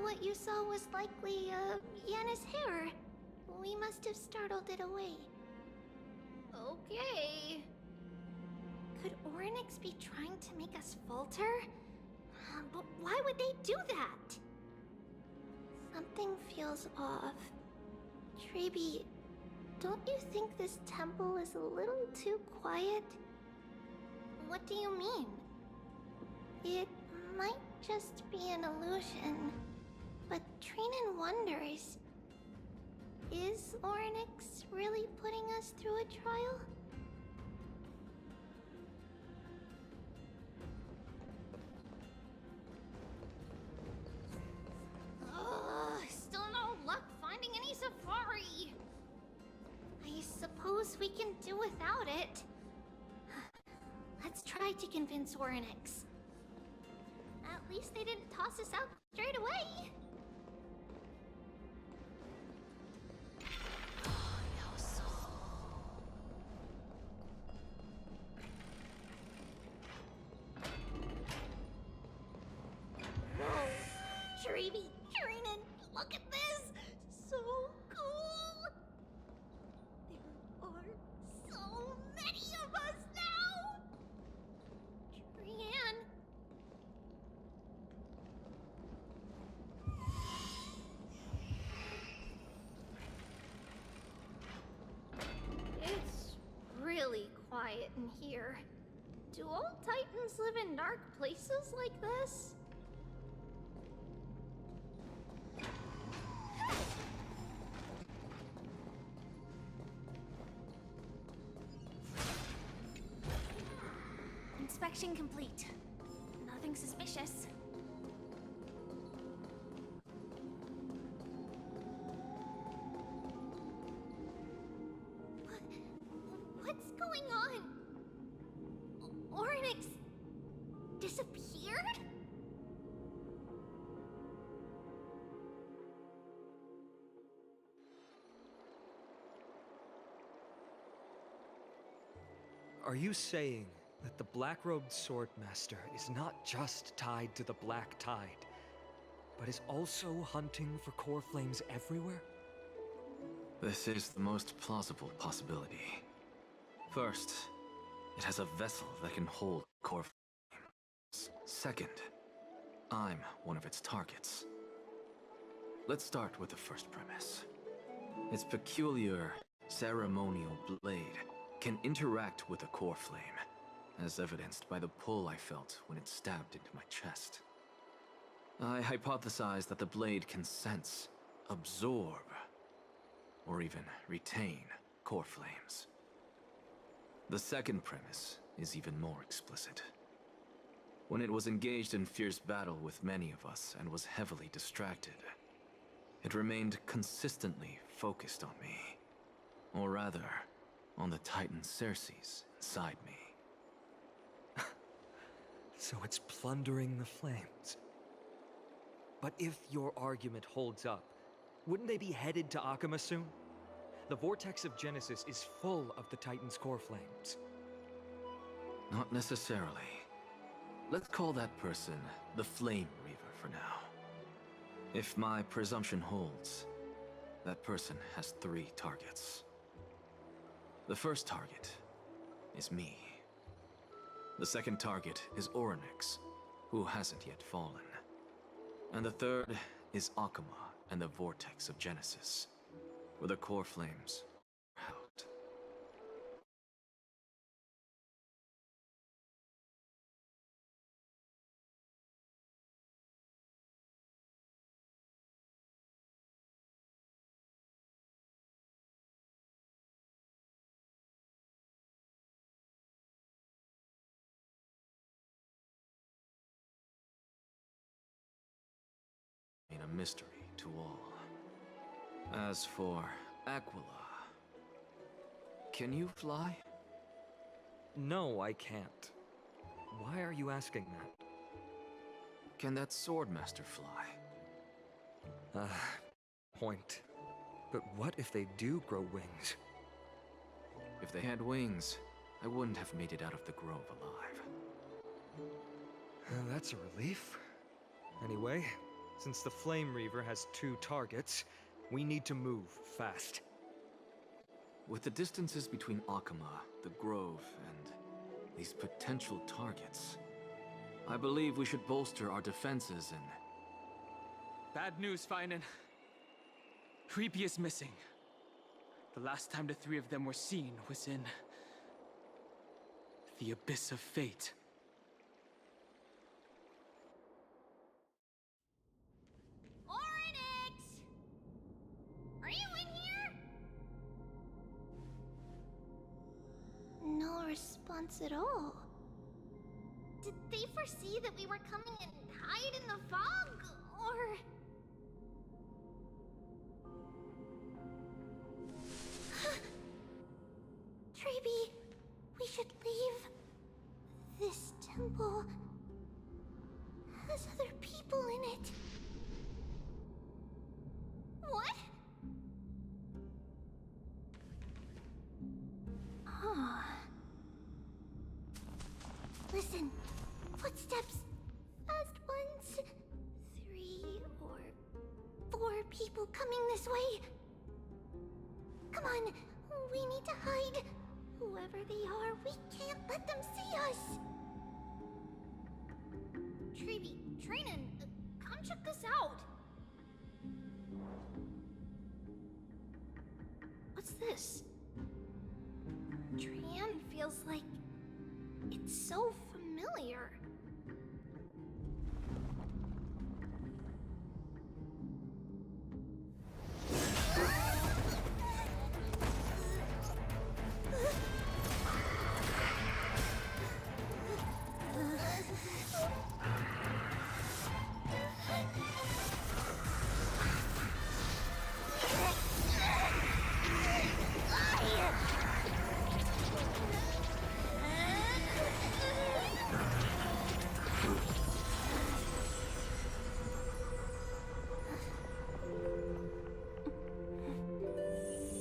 What you saw was likely, Yana's hair. We must have startled it away. Okay. Could Oryx be trying to make us falter? But why would they do that? Something feels off. Treeby, don't you think this temple is a little too quiet? What do you mean? It might just be an illusion, but Treenan wonders, is Oryx really putting us through a trial? Still no luck finding any safari. I suppose we can do without it. Let's try to convince Oryx. At least they didn't toss us out straight away. Whoa! Treeby, Treenan, look at this! So cool! There are so many of us now! Trian. It's really quiet in here. Do all Titans live in dark places like this? Inspection complete. Nothing suspicious. What's going on? Oryx disappeared? Are you saying that the black-robed swordmaster is not just tied to the Black Tide, but is also hunting for core flames everywhere? This is the most plausible possibility. First, it has a vessel that can hold core flames. Second, I'm one of its targets. Let's start with the first premise. Its peculiar ceremonial blade can interact with a core flame, as evidenced by the pull I felt when it stabbed into my chest. I hypothesized that the blade can sense, absorb, or even retain core flames. The second premise is even more explicit. When it was engaged in fierce battle with many of us and was heavily distracted, it remained consistently focused on me. Or rather, on the Titan Circes inside me. So it's plundering the flames. But if your argument holds up, wouldn't they be headed to Akama soon? The vortex of Genesis is full of the Titan's core flames. Not necessarily. Let's call that person the Flame Reaver for now. If my presumption holds, that person has 3 targets. The first target is me. The second target is Oryx, who hasn't yet fallen. And the third is Akama and the Vortex of Genesis, where the core flames a mystery to all. As for Aquila, can you fly? No, I can't. Why are you asking that? Can that Swordmaster fly? Point. But what if they do grow wings? If they had wings, I wouldn't have made it out of the grove alive. That's a relief. Anyway, since the Flame Reaver has 2 targets, we need to move fast. With the distances between Akama, the grove, and these potential targets, I believe we should bolster our defenses and... Bad news, Finan. Creepy is missing. The last time the 3 of them were seen was in... the Abyss of Fate. Oryx! Are you in here? No response at all. Did they foresee that we were coming and hide in the fog? Or... Treeby, we should leave. This temple has other people in it. What? Oh. Listen, footsteps. Fast ones. 3 or 4 people coming this way. Come on, we need to hide. Whoever they are, we can't let them see us. Treeby, Trinan, come check this out. What's this? Trian feels like it's so familiar.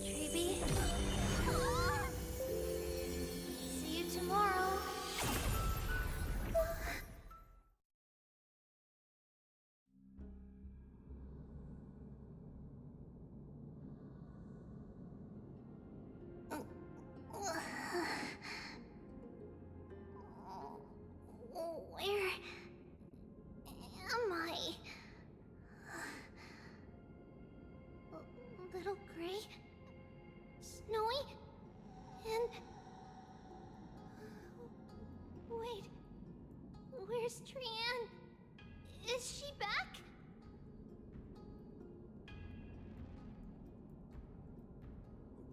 Treeby? See you tomorrow. Where am I? Little Gray, Snowy, and... Wait, where's Trian? Is she back?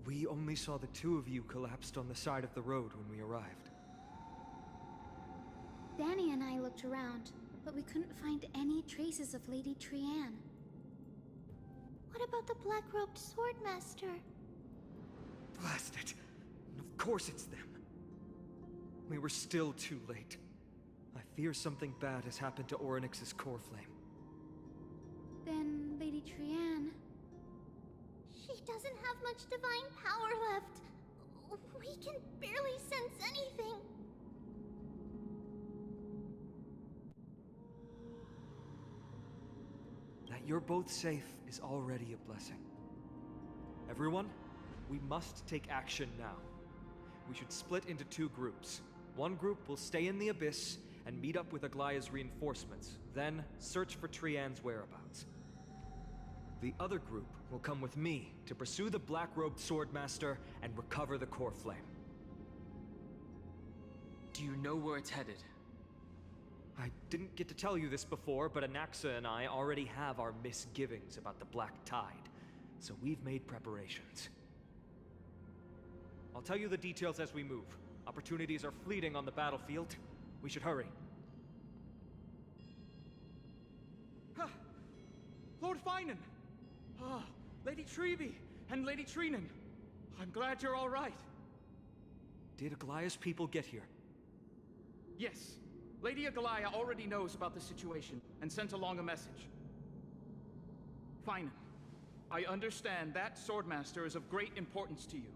We only saw the 2 of you collapsed on the side of the road when we arrived. Danny and I looked around, but we couldn't find any traces of Lady Trian. What about the black-robed swordmaster? Blast it! Of course it's them. We were still too late. I fear something bad has happened to Oryx's core flame. Then Lady Trian... She doesn't have much divine power left. We can barely sense anything. That you're both safe is already a blessing. Everyone, we must take action now. We should split into 2 groups. One group will stay in the Abyss and meet up with Aglaya's reinforcements, then search for Trian's whereabouts. The other group will come with me to pursue the black-robed swordmaster and recover the core flame. Do you know where it's headed? I didn't get to tell you this before, but Anaxa and I already have our misgivings about the Black Tide, so we've made preparations. I'll tell you the details as we move. Opportunities are fleeting on the battlefield. We should hurry. Lord Lord Finan! Ah, Lady Treby and Lady Treenan. I'm glad you're all right. Did Aglaya's people get here? Yes. Lady Aglaya already knows about the situation and sent along a message. Finan, I understand that Swordmaster is of great importance to you.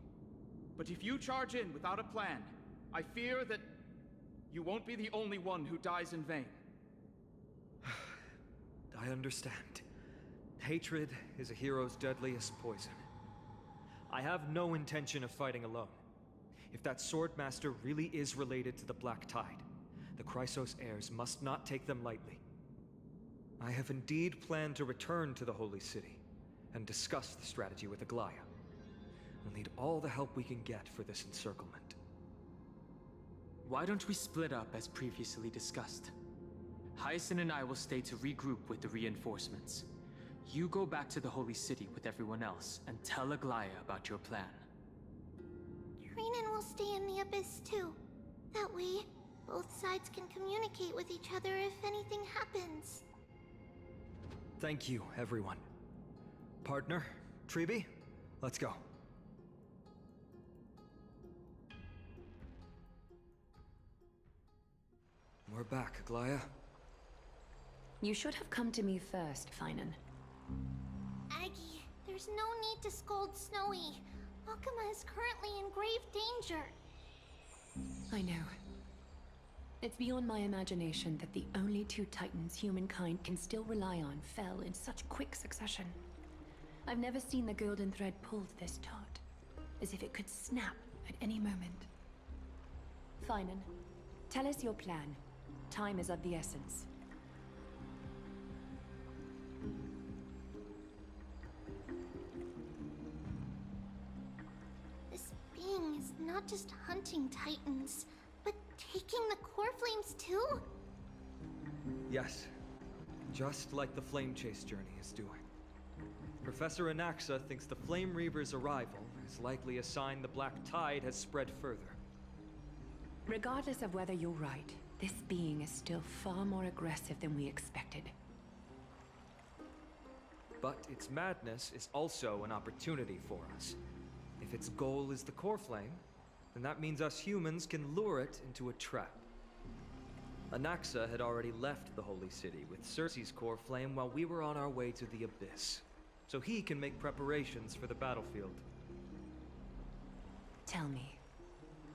But if you charge in without a plan, I fear that you won't be the only one who dies in vain. I understand. Hatred is a hero's deadliest poison. I have no intention of fighting alone. If that Swordmaster really is related to the Black Tide, the Chrysos heirs must not take them lightly. I have indeed planned to return to the Holy City and discuss the strategy with Aglaya. We'll need all the help we can get for this encirclement. Why don't we split up as previously discussed? Hyacinth and I will stay to regroup with the reinforcements. You go back to the Holy City with everyone else and tell Aglaya about your plan. Treenan will stay in the Abyss too. That way, both sides can communicate with each other if anything happens. Thank you, everyone. Partner, Treby, let's go. We're back, Aglaya. You should have come to me first, Finan. Aggie, there's no need to scold Snowy. Akuma is currently in grave danger. I know. It's beyond my imagination that the only two titans humankind can still rely on fell in such quick succession. I've never seen the golden thread pulled this taut, as if it could snap at any moment. Finan, tell us your plan. Time is of the essence. This being is not just hunting titans, but taking the core flames too? Yes, just like the Flame Chase journey is doing. Professor Anaxa thinks the Flame Reaver's arrival is likely a sign the Black Tide has spread further. Regardless of whether you're right, this being is still far more aggressive than we expected. But its madness is also an opportunity for us. If its goal is the core flame, then that means us humans can lure it into a trap. Anaxa had already left the Holy City with Circe's core flame while we were on our way to the Abyss, so he can make preparations for the battlefield. Tell me,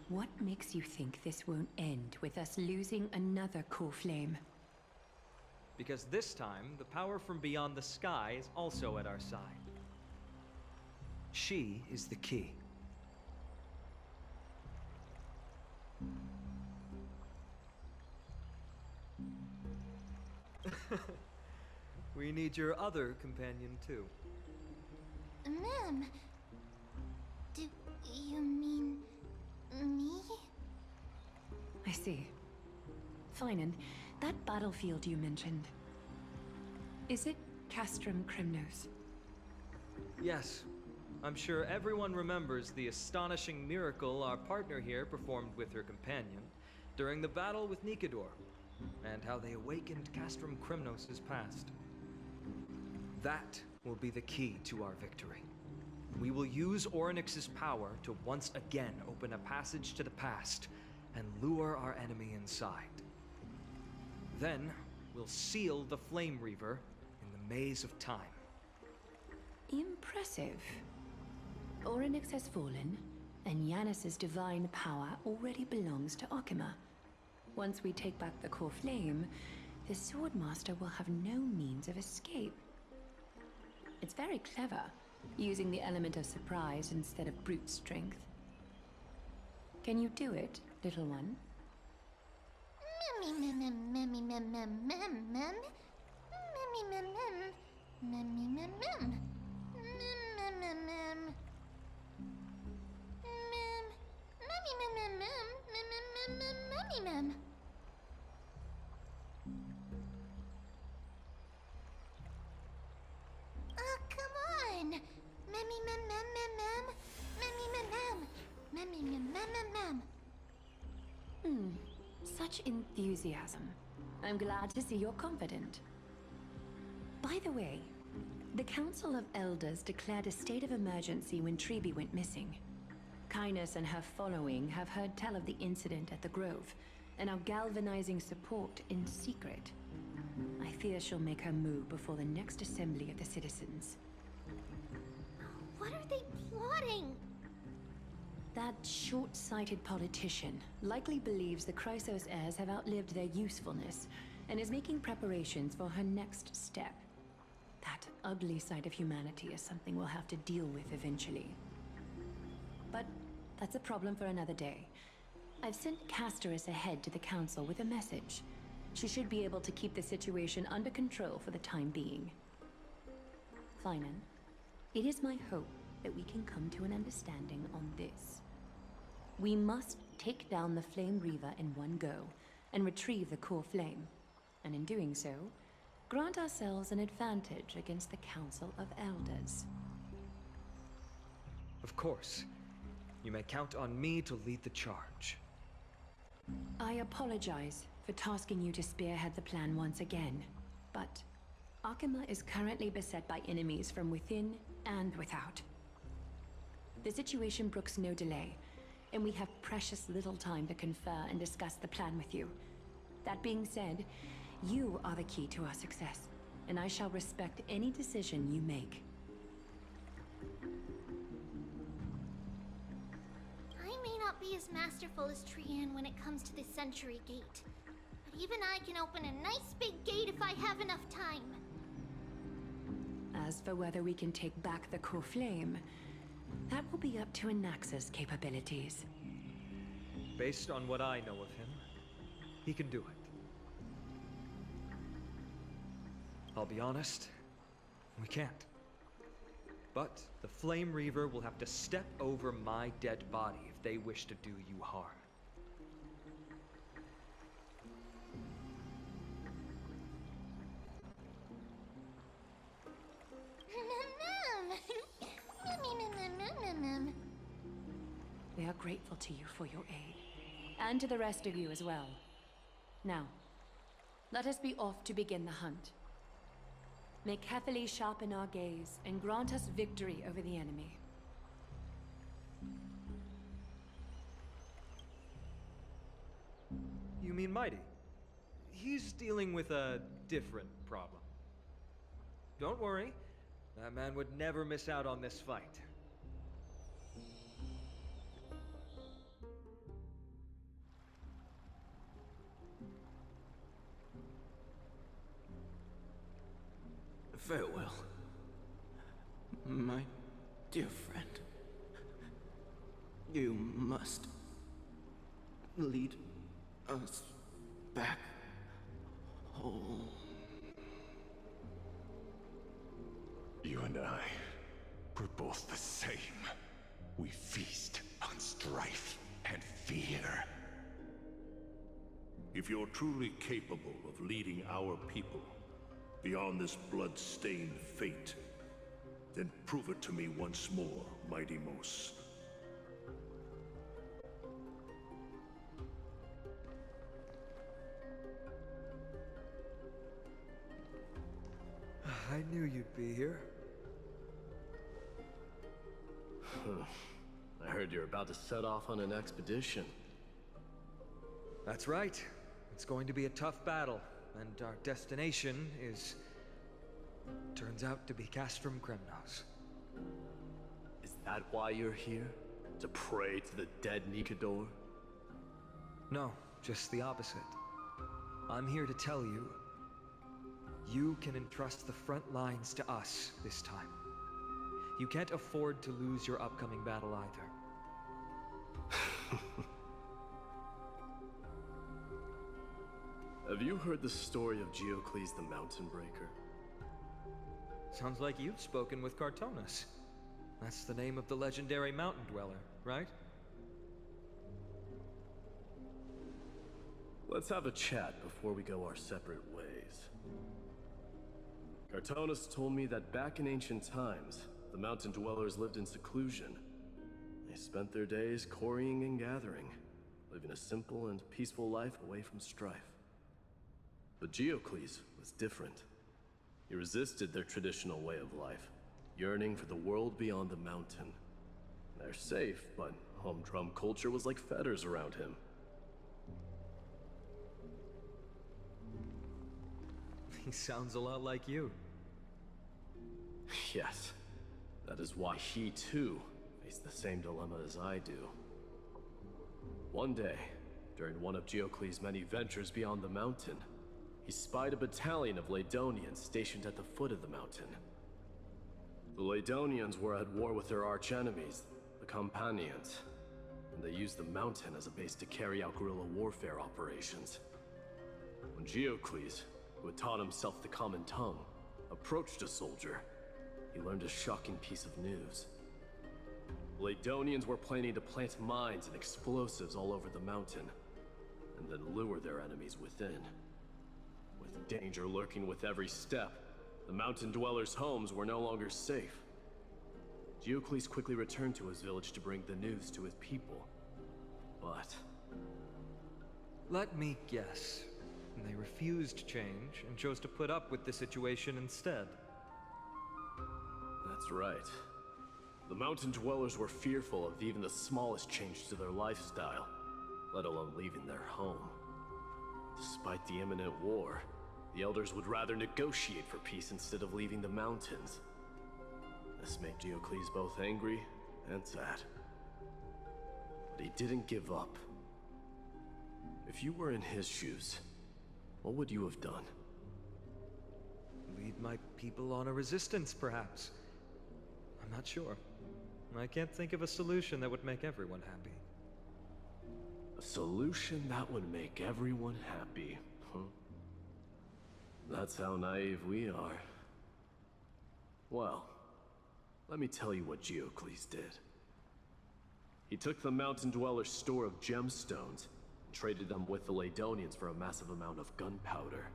what makes you think this won't end with us losing another core flame? Because this time, the power from beyond the sky is also at our side. She is the key. We need your other companion too. Ma'am, do you mean me? I see. Finan, that battlefield you mentioned, is it Castrum Crimnos? Yes. I'm sure everyone remembers the astonishing miracle our partner here performed with her companion during the battle with Nikador, and how they awakened Castrum Crimnos' past. That will be the key to our victory. We will use Orynyx's power to once again open a passage to the past and lure our enemy inside. Then, we'll seal the Flame Reaver in the maze of time. Impressive. Orynyx has fallen, and Yanis's divine power already belongs to Akuma. Once we take back the core flame, the Swordmaster will have no means of escape. It's very clever, using the element of surprise instead of brute strength. Can you do it, little one? Oh, come on! Such enthusiasm. I'm glad to see you're confident. By the way, The Council of Elders declared a state of emergency when Treeby went missing. Kynus and her following have heard tell of the incident at the Grove, and are galvanizing support in secret. I fear she'll make her move before the next assembly of the citizens. What are they plotting? That short-sighted politician likely believes the Chrysos heirs have outlived their usefulness, and is making preparations for her next step. That ugly side of humanity is something we'll have to deal with eventually. But that's a problem for another day. I've sent Casterus ahead to the Council with a message. She should be able to keep the situation under control for the time being. Finan, it is my hope that we can come to an understanding on this. We must take down the Flame Reaver in one go, and retrieve the core flame. And in doing so, grant ourselves an advantage against the Council of Elders. Of course. You may count on me to lead the charge. I apologize for tasking you to spearhead the plan once again, but Arkema is currently beset by enemies from within and without. The situation brooks no delay, and we have precious little time to confer and discuss the plan with you. That being said, you are the key to our success, and I shall respect any decision you make. I may not be as masterful as Trian when it comes to the Century Gate, but even I can open a nice big gate if I have enough time. As for whether we can take back the core flame, that will be up to Anaxa's capabilities. Based on what I know of him, he can do it. I'll be honest, we can't. But the Flame Reaver will have to step over my dead body if they wish to do you harm. We are grateful to you for your aid, and to the rest of you as well. Now, let us be off to begin the hunt. May Cathali sharpen our gaze and grant us victory over the enemy. You mean Mighty? He's dealing with a different problem. Don't worry, that man would never miss out on this fight. Farewell, my dear friend. You must lead us back home. You and I, we're both the same. We feast on strife and fear. If you're truly capable of leading our people beyond this blood-stained fate, then prove it to me once more, Mighty Mos. I knew you'd be here. I heard you're about to set off on an expedition. That's right. It's going to be a tough battle, and our destination is... turns out to be Castrum Kremnos. Is that why you're here? To pray to the dead Nikador? No, just the opposite. I'm here to tell you, you can entrust the front lines to us this time. You can't afford to lose your upcoming battle either. Have you heard the story of Geocles the Mountain Breaker? Sounds like you've spoken with Cartonus. That's the name of the legendary mountain dweller, right? Let's have a chat before we go our separate ways. Cartonus told me that back in ancient times, the mountain dwellers lived in seclusion. They spent their days quarrying and gathering, living a simple and peaceful life away from strife. But Geocles was different. He resisted their traditional way of life, yearning for the world beyond the mountain. They're safe, but humdrum culture was like fetters around him. He sounds a lot like you. Yes. That is why he, too, faced the same dilemma as I do. One day, during one of Geocles' many ventures beyond the mountain, he spied a battalion of Ladonians stationed at the foot of the mountain. The Ladonians were at war with their arch-enemies, the Companions, and they used the mountain as a base to carry out guerrilla warfare operations. When Geocles, who had taught himself the common tongue, approached a soldier, he learned a shocking piece of news. Ladonians were planning to plant mines and explosives all over the mountain, and then lure their enemies within. With danger lurking with every step, the mountain dwellers' homes were no longer safe. Geocles quickly returned to his village to bring the news to his people. But... let me guess. They refused change and chose to put up with the situation instead. That's right. The mountain dwellers were fearful of even the smallest change to their lifestyle, let alone leaving their home. Despite the imminent war, the elders would rather negotiate for peace instead of leaving the mountains. This made Geocles both angry and sad. But he didn't give up. If you were in his shoes, what would you have done? Lead my people on a resistance, perhaps. I'm not sure. I can't think of a solution that would make everyone happy. A solution that would make everyone happy, huh? That's how naive we are. Well, let me tell you what Geocles did. He took the mountain dwellers' store of gemstones and traded them with the Ladonians for a massive amount of gunpowder.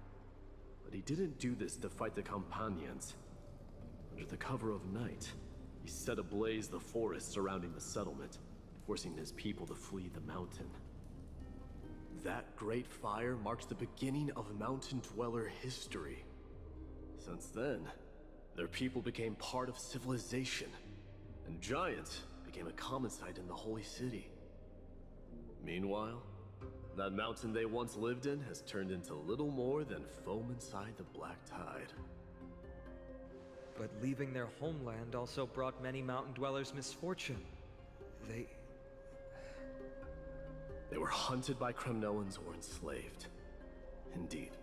But he didn't do this to fight the Companions. Under the cover of night, he set ablaze the forest surrounding the settlement, forcing his people to flee the mountain. That great fire marked the beginning of mountain dweller history. Since then, their people became part of civilization, and giants became a common sight in the holy city. Meanwhile, that mountain they once lived in has turned into little more than foam inside the black tide. But leaving their homeland also brought many mountain dwellers misfortune. They were hunted by Kremnoans or enslaved. Indeed,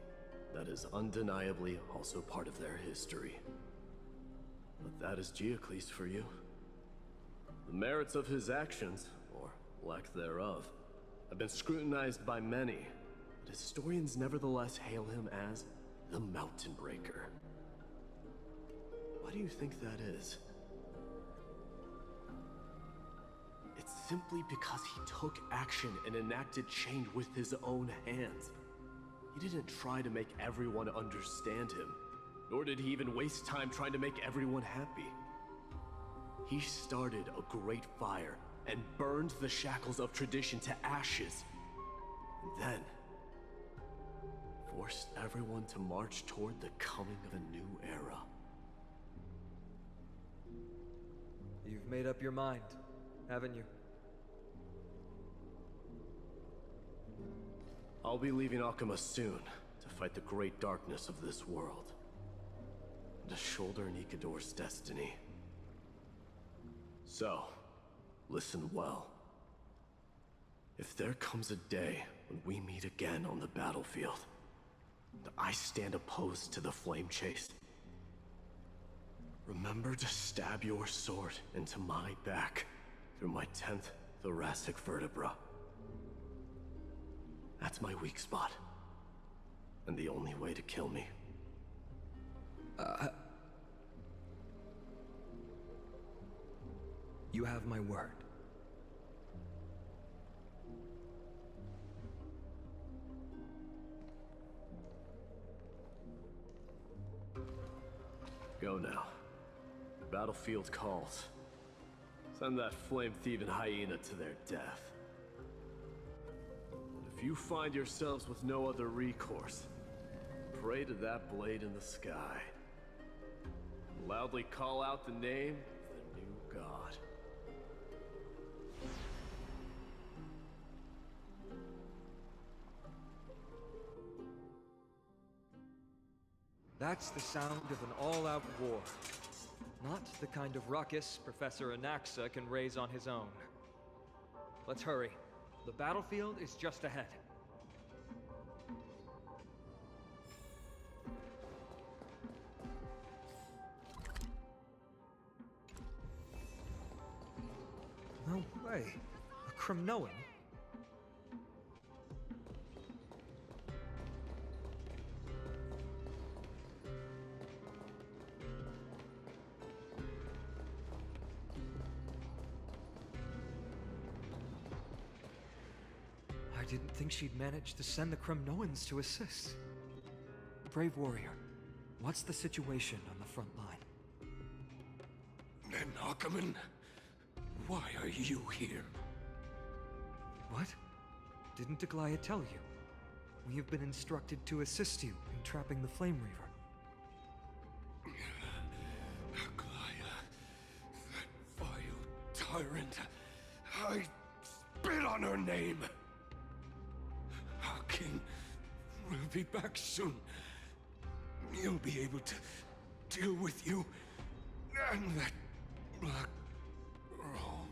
that is undeniably also part of their history. But that is Geocles for you. The merits of his actions, or lack thereof, have been scrutinized by many, but historians nevertheless hail him as the Mountain Breaker. Why do you think that is? It's simply because he took action and enacted change with his own hands. He didn't try to make everyone understand him, nor did he even waste time trying to make everyone happy. He started a great fire and burned the shackles of tradition to ashes, and then forced everyone to march toward the coming of a new era. You've made up your mind, haven't you? I'll be leaving Akama soon to fight the great darkness of this world, and to shoulder Nikador's destiny. So, listen well. If there comes a day when we meet again on the battlefield, and I stand opposed to the flame chase, remember to stab your sword into my back through my 10th thoracic vertebra. That's my weak spot, and the only way to kill me. You have my word. Go now. The battlefield calls. Send that flame-thieving hyena to their death. If you find yourselves with no other recourse, pray to that blade in the sky. loudly call out the name of the new god. That's the sound of an all-out war. Not the kind of ruckus Professor Anaxa can raise on his own. Let's hurry. The battlefield is just ahead. No way. A Kremnoan? I didn't think she'd manage to send the Kremnoans to assist. Brave warrior, what's the situation on the front line? Nakaman, why are you here? What? Didn't Aglaya tell you? We have been instructed to assist you in trapping the Flame Reaver. Aglaya, that vile tyrant. I spit on her name. Our king will be back soon. He'll be able to deal with you and that black road.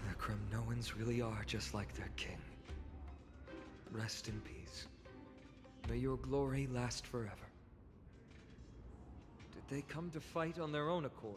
The Kremnoans really are just like their king. Rest in peace. May your glory last forever. Did they come to fight on their own accord?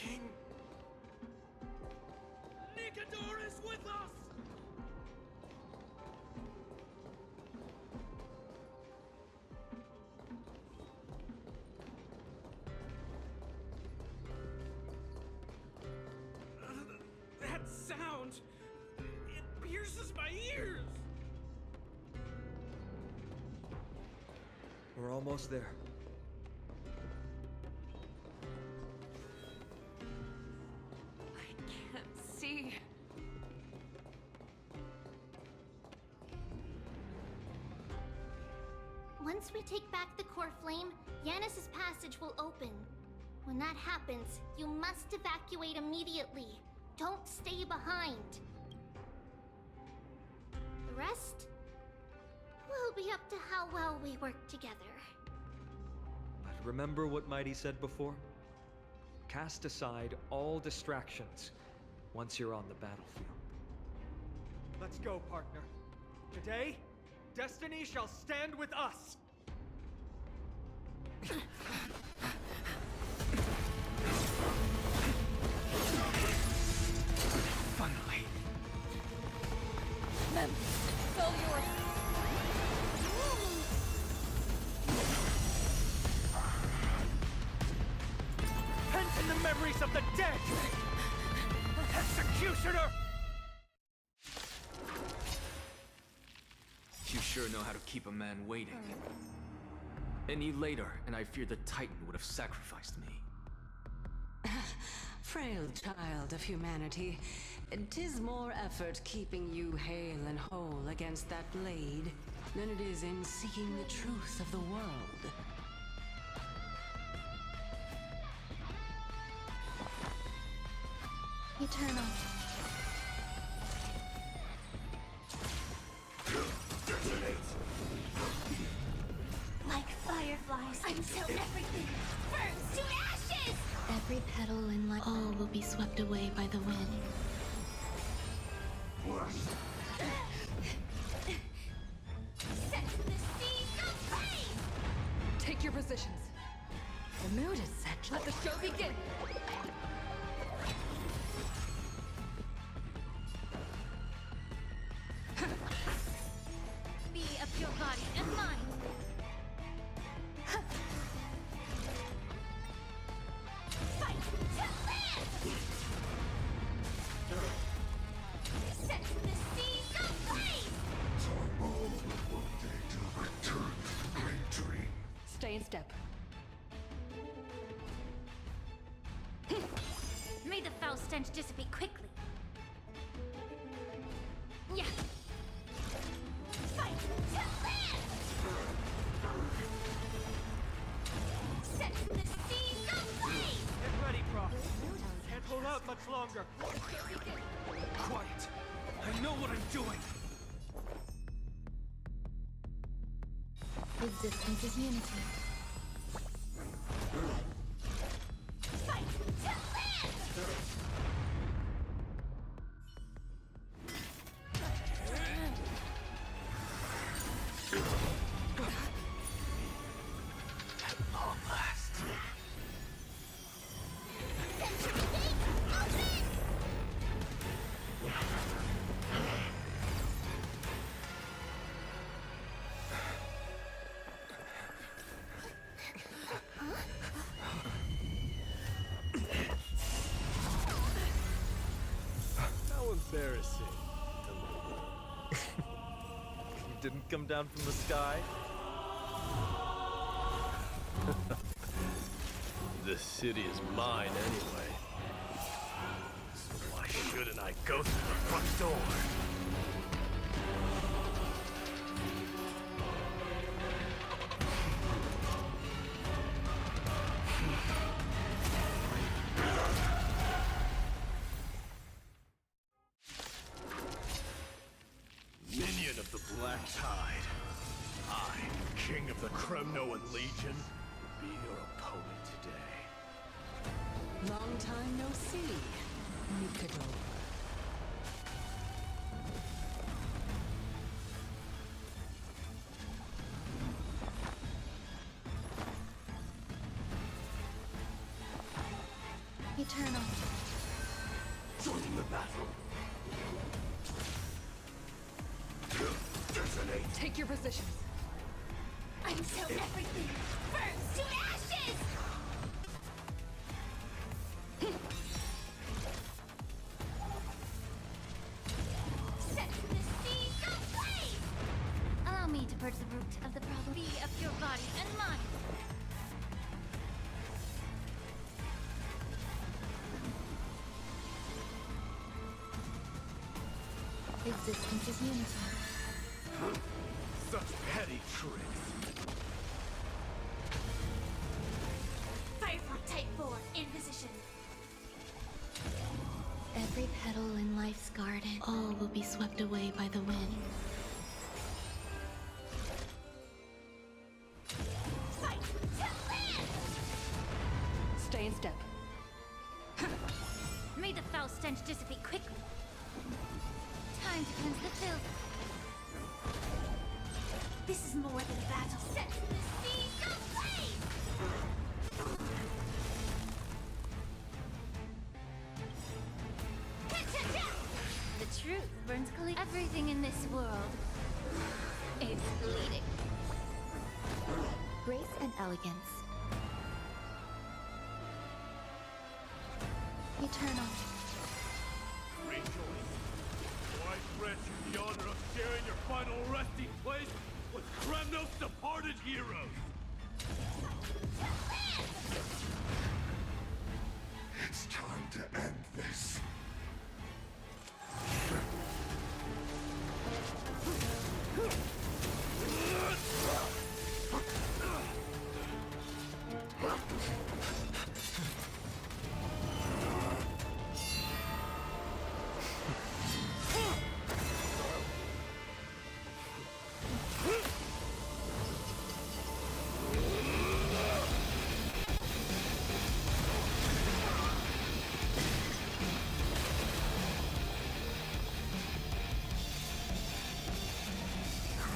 King. Nicador is with us! That sound! It pierces my ears! We're almost there. Can't see. Once we take back the core flame, Yanis's passage will open. When that happens, you must evacuate immediately. Don't stay behind. The rest will be up to how well we work together. But remember what Mighty said before? Cast aside all distractions once you're on the battlefield. Let's go, partner. Today, destiny shall stand with us! Finally! Men, it's all yours. Pent in the memories of the dead! Executioner! You sure know how to keep a man waiting. Any later, and I fear the Titan would have sacrificed me. Frail child of humanity, 'tis more effort keeping you hale and whole against that blade than it is in seeking the truth of the world. Eternal. Like fireflies until everything burns to ashes! Every petal in life, all will be swept away by the wind. Set the seas of flame! Take your positions. The mood is set. Let the show begin. Be of your body and mind. Fight to live! Set the seas of flame! Stay in step. May the foul stench dissipate quickly. Yeah. Fight to live! Set the seas of flame! Get ready, Prof. Can't hold out much longer. Quiet. I know what I'm doing. Existence is unity. Fight to live! Long last. Century Gate, open! How embarrassing. You didn't come down from the sky? This city is mine anyway. So why shouldn't I go through the front door? Minion of the Black Tide, I, King of the Kremnoan Legion, will be your opponent today. Long time no see, Nicador. Eternal. Join the battle. Detonate. Take your positions. Until everything burns to ashes! Set the seas ablaze! Allow me to purge the root of the problem of your body and mind. Existence is unity. Such petty tricks. Firefly Type 4 in position. Every petal in life's garden, all will be swept away by the wind. Fight to live! Stay in step. May the foul stench dissipate quickly. Time to cleanse the filth. This is more than a battle. Set the seas ablaze! The truth burns clean. Everything in this world is bleeding. Grace and elegance. Eternal. Rejoice. For I grant you the honor of sharing your final resting place with Kremnos' departed heroes. It's time to end this.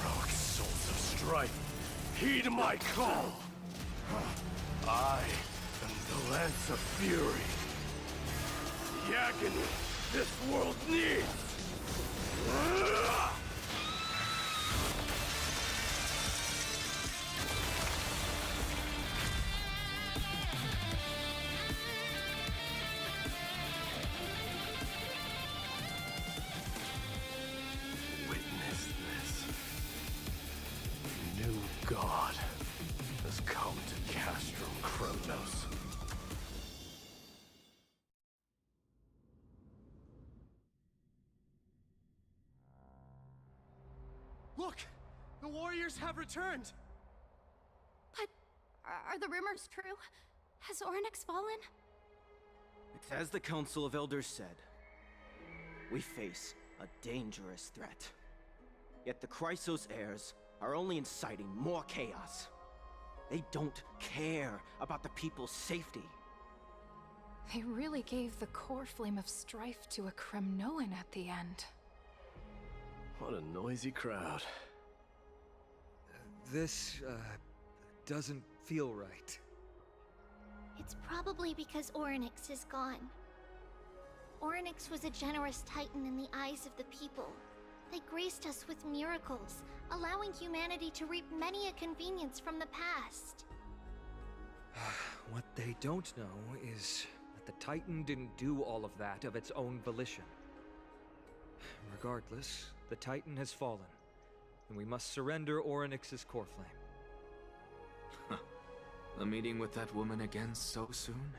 Heroic souls of strife, heed my call. I am the Lance of Fury. The agony this world needs. Witness this. A new god has come to Castrum Kremnos. Look! The warriors have returned! But are the rumors true? Has Ornyx fallen? It's as the Council of Elders said. We face a dangerous threat. Yet the Chrysos heirs are only inciting more chaos. They don't care about the people's safety. They really gave the core flame of strife to a Kremnoan at the end. What a noisy crowd. This, doesn't feel right. It's probably because Ornyx is gone. Ornyx was a generous titan in the eyes of the people. They graced us with miracles, allowing humanity to reap many a convenience from the past. What they don't know is that the Titan didn't do all of that of its own volition. Regardless, the Titan has fallen, and we must surrender Ornyx's core flame. A meeting with that woman again so soon?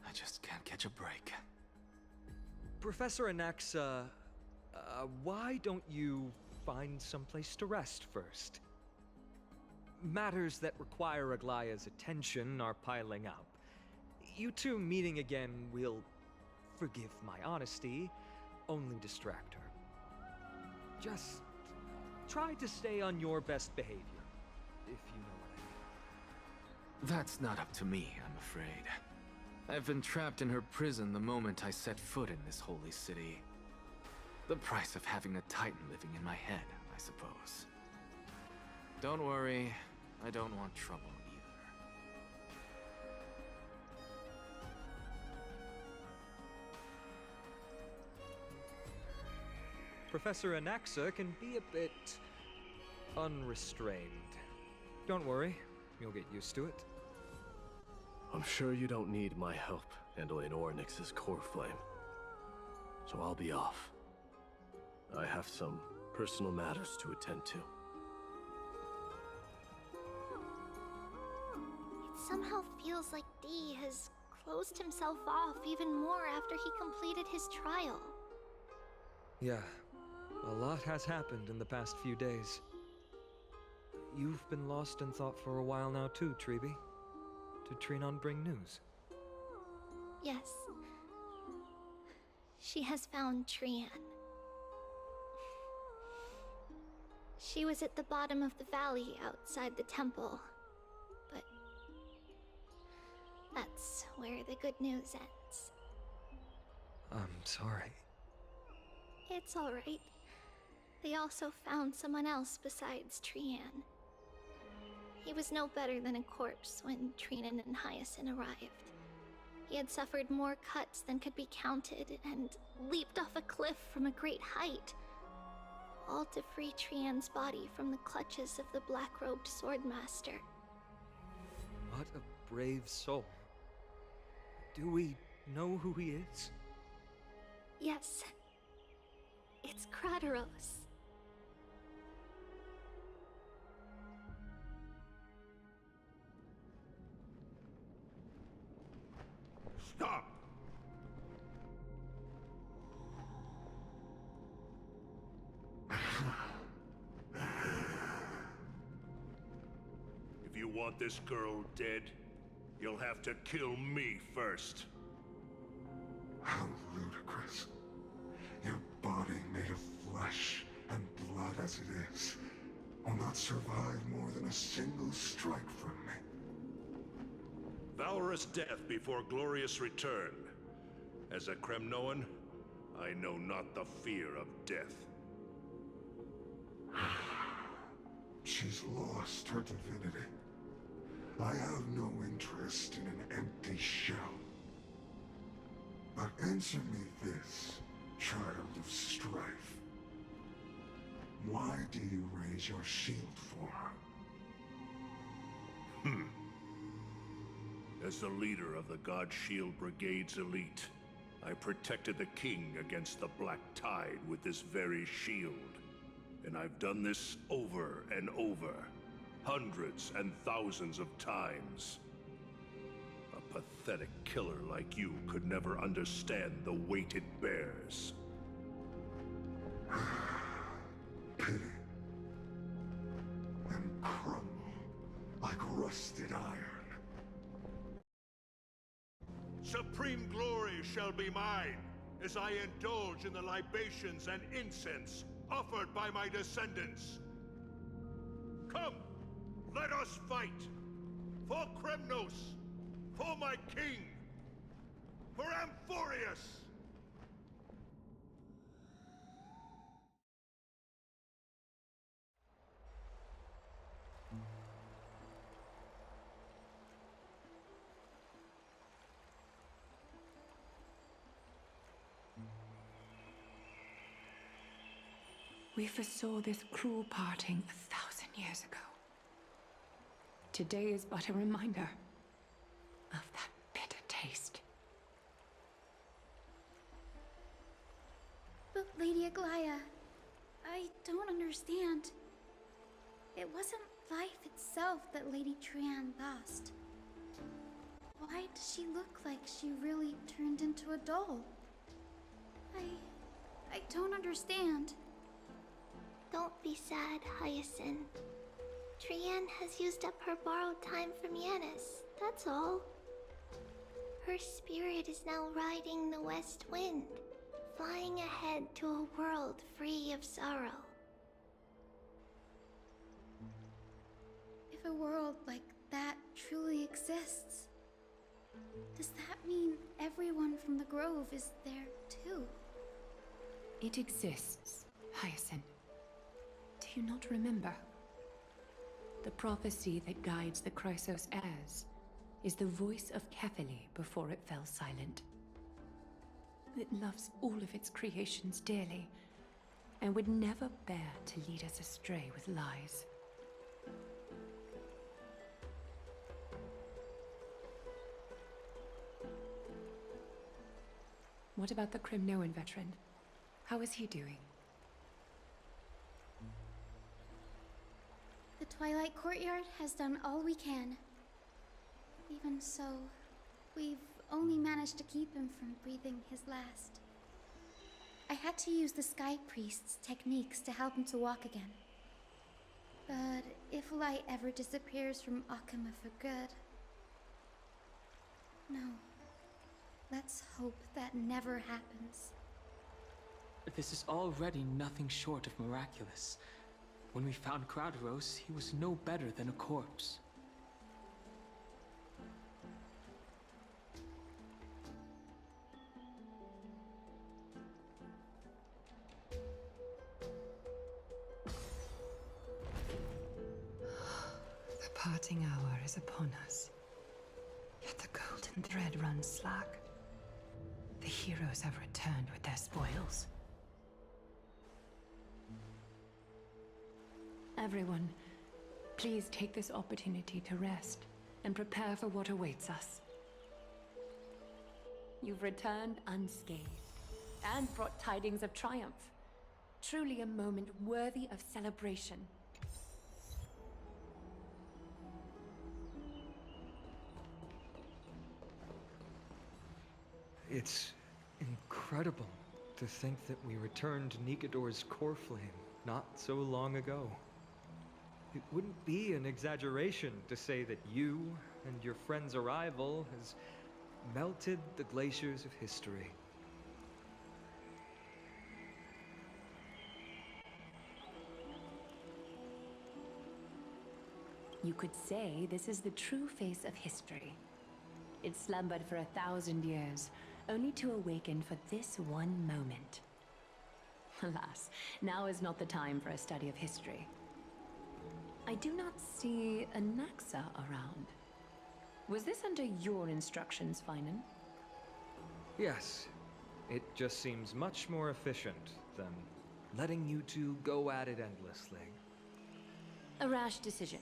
I just can't catch a break. Professor Anaxa, why don't you find someplace to rest first? Matters that require Aglaya's attention are piling up. You two meeting again will, forgive my honesty, only distract her. Just try to stay on your best behavior, if you know what I mean. That's not up to me, I'm afraid. I've been trapped in her prison the moment I set foot in this holy city. The price of having a Titan living in my head, I suppose. Don't worry, I don't want trouble either. Professor Anaxa can be a bit unrestrained. Don't worry, you'll get used to it. I'm sure you don't need my help handling Ornyx's core flame. So I'll be off. I have some personal matters to attend to. It somehow feels like D has closed himself off even more after he completed his trial. Yeah, a lot has happened in the past few days. You've been lost in thought for a while now too, Treeby. Did Trinon bring news? Yes. She has found Trian. She was at the bottom of the valley outside the temple, but that's where the good news ends. I'm sorry. It's alright. They also found someone else besides Trian. He was no better than a corpse when Trinan and Hyacinth arrived. He had suffered more cuts than could be counted and leaped off a cliff from a great height, all to free Trian's body from the clutches of the black-robed swordmaster. What a brave soul. Do we know who he is? Yes. It's Crateros. Stop! If you want this girl dead, you'll have to kill me first. How ludicrous. Your body made of flesh and blood as it is will not survive more than a single strike from me. Valorous death before glorious return. As a Kremnoan, I know not the fear of death. She's lost her divinity. I have no interest in an empty shell. But answer me this, child of strife. Why do you raise your shield for her? As the leader of the God Shield Brigade's elite, I protected the king against the Black Tide with this very shield. And I've done this over and over, hundreds and thousands of times. A pathetic killer like you could never understand the weight it bears. Pity. And crumble like rusted iron. Supreme glory shall be mine, as I indulge in the libations and incense offered by my descendants. Come, let us fight! For Kremnos! For my king! For Amphorius! We foresaw this cruel parting 1,000 years ago. Today is but a reminder of that bitter taste. But Lady Aglaya, I don't understand. It wasn't life itself that Lady Trian lost. Why does she look like she really turned into a doll? I don't understand. Don't be sad, Hyacinth. Trian has used up her borrowed time from Yanis, that's all. Her spirit is now riding the west wind, flying ahead to a world free of sorrow. If a world like that truly exists, does that mean everyone from the Grove is there too? It exists, Hyacinth. Do you not remember? The prophecy that guides the Chrysos heirs is the voice of Kefili before it fell silent. It loves all of its creations dearly, and would never bear to lead us astray with lies. What about the Crimnoan veteran? How is he doing? The Twilight Courtyard has done all we can. Even so, we've only managed to keep him from breathing his last. I had to use the Sky Priest's techniques to help him to walk again. But if light ever disappears from Akama for good... No. Let's hope that never happens. This is already nothing short of miraculous. When we found Crowderos, he was no better than a corpse. The parting hour is upon us. Yet the golden thread runs slack. The heroes have returned with their spoils. Everyone, please take this opportunity to rest and prepare for what awaits us. You've returned unscathed and brought tidings of triumph. Truly a moment worthy of celebration. It's incredible to think that we returned Nikador's core flame not so long ago. It wouldn't be an exaggeration to say that you and your friend's arrival has melted the glaciers of history. You could say this is the true face of history. It slumbered for 1,000 years, only to awaken for this one moment. Alas, now is not the time for a study of history. I do not see a Naxa around. Was this under your instructions, Finan? Yes, it just seems much more efficient than letting you two go at it endlessly. A rash decision.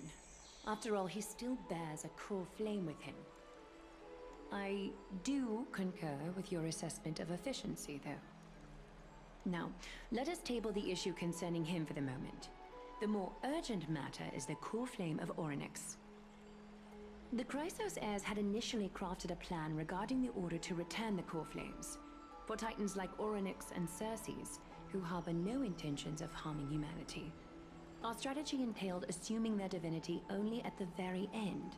After all, he still bears a core flame with him. I do concur with your assessment of efficiency, though. Now, let us table the issue concerning him for the moment. The more urgent matter is the core flame of Orynyx. The Chrysos heirs had initially crafted a plan regarding the order to return the core flames, for titans like Orynyx and Circes, who harbor no intentions of harming humanity. Our strategy entailed assuming their divinity only at the very end.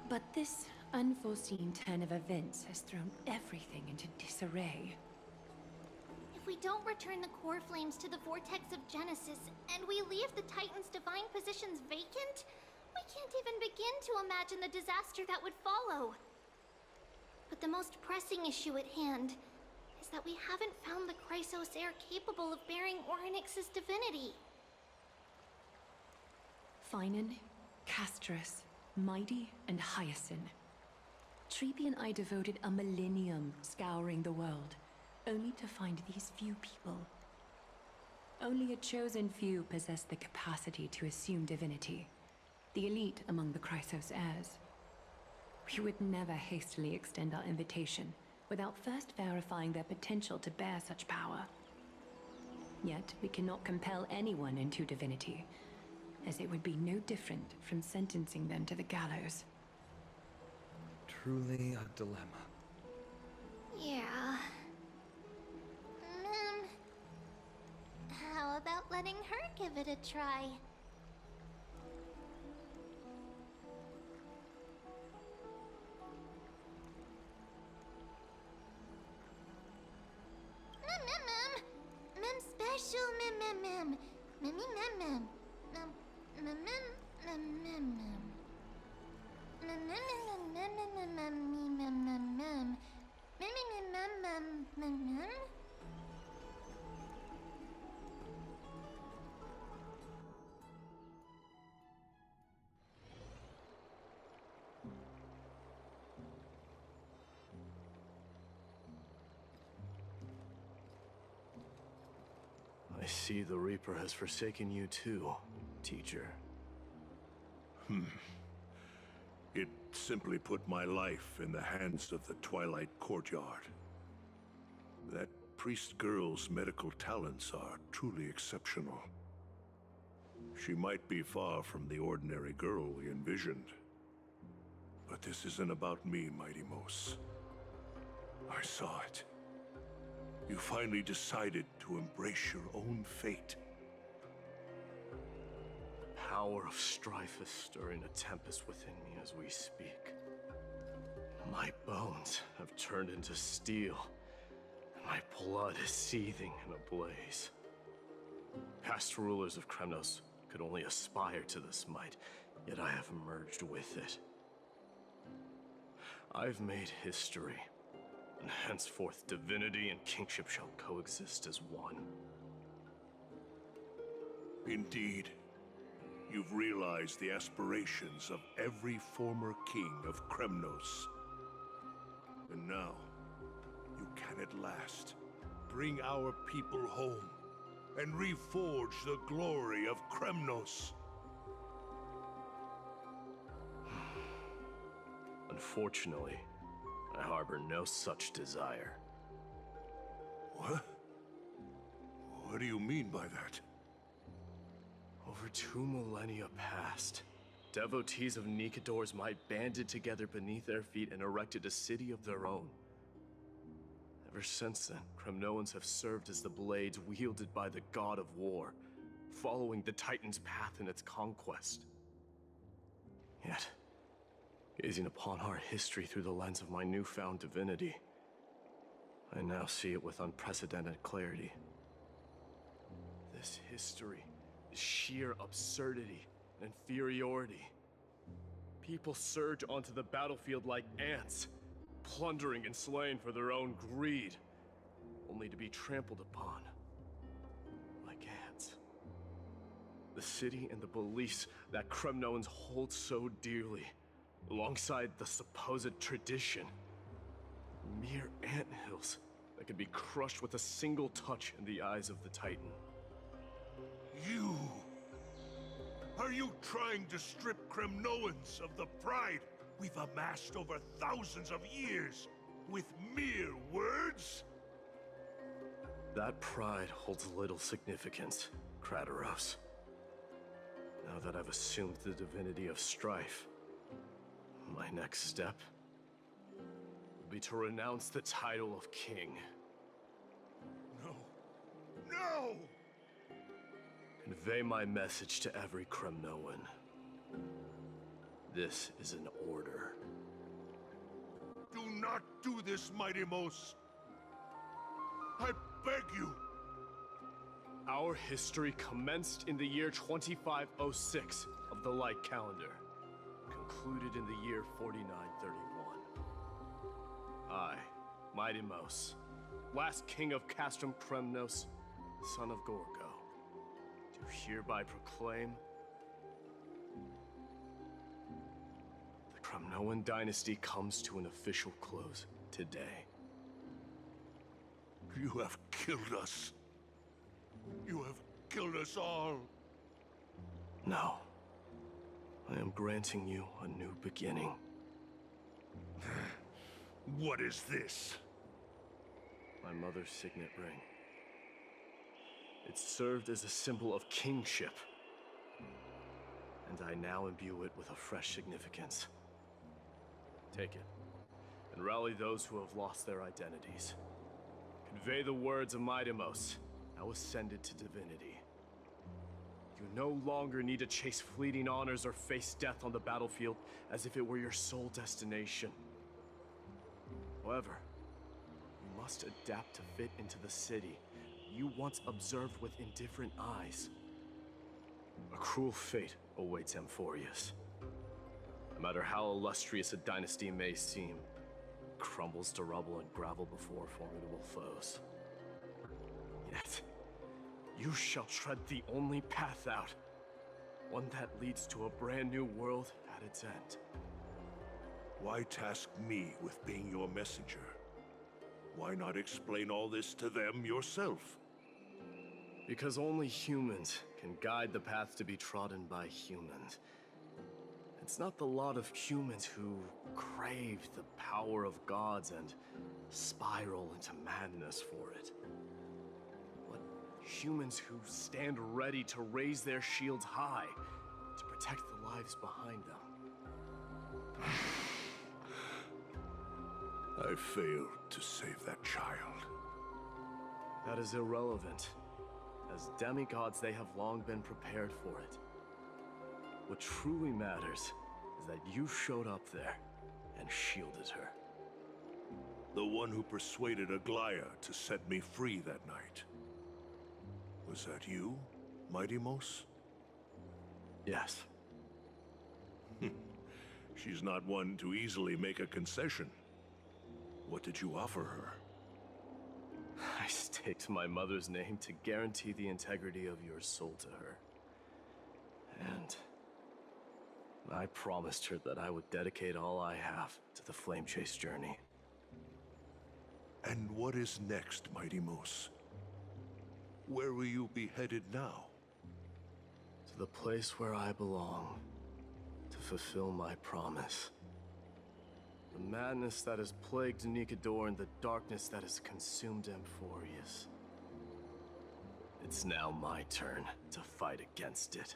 But this unforeseen turn of events has thrown everything into disarray. If we don't return the core flames to the vortex of Genesis, and we leave the Titan's divine positions vacant, we can't even begin to imagine the disaster that would follow. But the most pressing issue at hand is that we haven't found the Chrysos heir capable of bearing Orynyx's divinity. Finan, Castris, Mighty, and Hyacinth. Treepy and I devoted a millennium scouring the world, only to find these few people. Only a chosen few possess the capacity to assume divinity, the elite among the Chrysos heirs. We would never hastily extend our invitation without first verifying their potential to bear such power. Yet we cannot compel anyone into divinity, as it would be no different from sentencing them to the gallows. Truly a dilemma. Yeah. How about letting her give it a try? Mem special mem. Mem. see the Reaper has forsaken you too, teacher. It simply put my life in the hands of the Twilight Courtyard. That priest girl's medical talents are truly exceptional. She might be far from the ordinary girl we envisioned. But this isn't about me, Mighty Mos. I saw it. You finally decided to embrace your own fate. The power of strife is stirring a tempest within me as we speak. My bones have turned into steel, and my blood is seething in a blaze. Past rulers of Kremnos could only aspire to this might, yet I have merged with it. I've made history, and henceforth divinity and kingship shall coexist as one. Indeed, you've realized the aspirations of every former king of Kremnos. And now, you can at last bring our people home and reforge the glory of Kremnos. Unfortunately, I harbor no such desire. What? What do you mean by that? Over 2 millennia past, devotees of Nikador's might banded together beneath their feet and erected a city of their own. Ever since then, Kremnoans have served as the blades wielded by the god of war, following the Titan's path in its conquest. Yet, gazing upon our history through the lens of my newfound divinity, I now see it with unprecedented clarity. This history is sheer absurdity and inferiority. People surge onto the battlefield like ants, plundering and slaying for their own greed, only to be trampled upon like ants. The city and the beliefs that Kremnoans hold so dearly, alongside the supposed tradition, mere anthills that could be crushed with a single touch in the eyes of the Titan. You! Are you trying to strip Kremnoans of the pride we've amassed over thousands of years with mere words? That pride holds little significance, Krateros. Now that I've assumed the divinity of strife, my next step will be to renounce the title of king. No! No! Convey my message to every Kremnoan. This is an order. Do not do this, Mighty Mos! I beg you! Our history commenced in the year 2506 of the Light Calendar, concluded in the year 4931. I, Mighty Mos, last king of Castrum Kremnos, son of Gorgo, do hereby proclaim the Kremnoan dynasty comes to an official close today. You have killed us. You have killed us all. No. I am granting you a new beginning. What is this? My mother's signet ring. It served as a symbol of kingship, and I now imbue it with a fresh significance. Take it, and rally those who have lost their identities. Convey the words of Mighty Mos, now ascended to divinity. You no longer need to chase fleeting honors or face death on the battlefield as if it were your sole destination. However, you must adapt to fit into the city you once observed with indifferent eyes. A cruel fate awaits Amphorius. No matter how illustrious a dynasty may seem, it crumbles to rubble and gravel before formidable foes. Yet, you shall tread the only path out, one that leads to a brand new world at its end. Why task me with being your messenger? Why not explain all this to them yourself? Because only humans can guide the path to be trodden by humans. It's not the lot of humans who crave the power of gods and spiral into madness for it. But humans who stand ready to raise their shields high to protect the lives behind them. I failed to save that child. That is irrelevant. As demigods, they have long been prepared for it. What truly matters is that you showed up there and shielded her. The one who persuaded Aglaya to set me free that night. Was that you, Mighty Mos? Yes. She's not one to easily make a concession. What did you offer her? I staked my mother's name to guarantee the integrity of your soul to her. And I promised her that I would dedicate all I have to the Flame Chase journey. And what is next, Mighty Mos? Where will you be headed now? To the place where I belong, to fulfill my promise. The madness that has plagued Nikador and the darkness that has consumed Amphorius. It's now my turn to fight against it.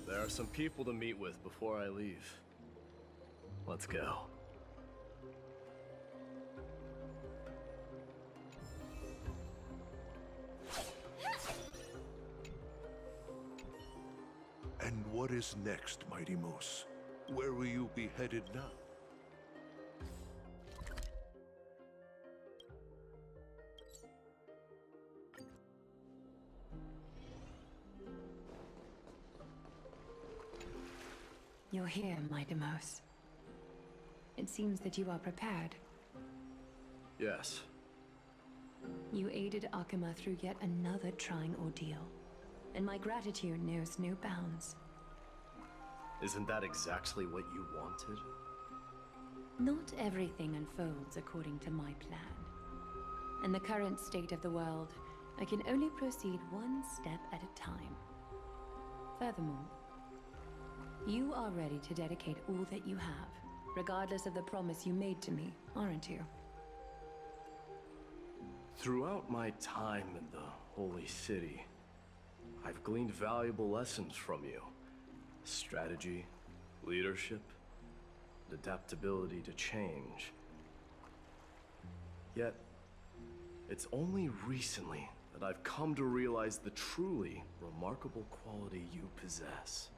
There are some people to meet with before I leave. Let's go. And what is next, Mighty Mos? Where will you be headed now? You're here, Mighty Mos. It seems that you are prepared. Yes. You aided Akuma through yet another trying ordeal, and my gratitude knows no bounds. Isn't that exactly what you wanted? Not everything unfolds according to my plan. In the current state of the world, I can only proceed one step at a time. Furthermore, you are ready to dedicate all that you have, regardless of the promise you made to me, aren't you? Throughout my time in the Holy City, I've gleaned valuable lessons from you. Strategy, leadership, adaptability to change. Yet, it's only recently that I've come to realize the truly remarkable quality you possess.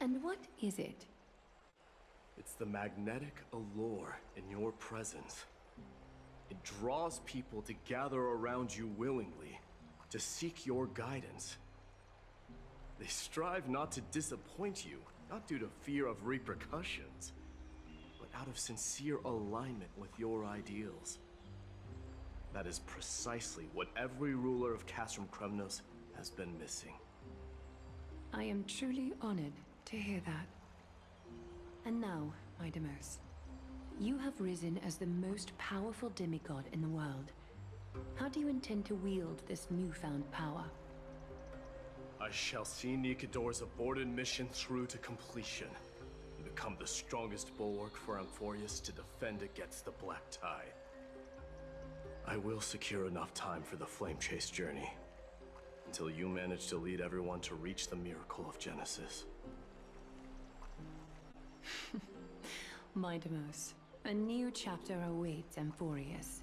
And what is it? It's the magnetic allure in your presence. It draws people to gather around you willingly, to seek your guidance. They strive not to disappoint you, not due to fear of repercussions, but out of sincere alignment with your ideals. That is precisely what every ruler of Castrum Kremnos has been missing. I am truly honored to hear that. And now, my Demos, you have risen as the most powerful demigod in the world. How do you intend to wield this newfound power? I shall see Nikador's aborted mission through to completion, and become the strongest bulwark for Amphorius to defend against the Black Tide. I will secure enough time for the Flame Chase journey, until you manage to lead everyone to reach the miracle of Genesis. My Demos, a new chapter awaits Amphorius.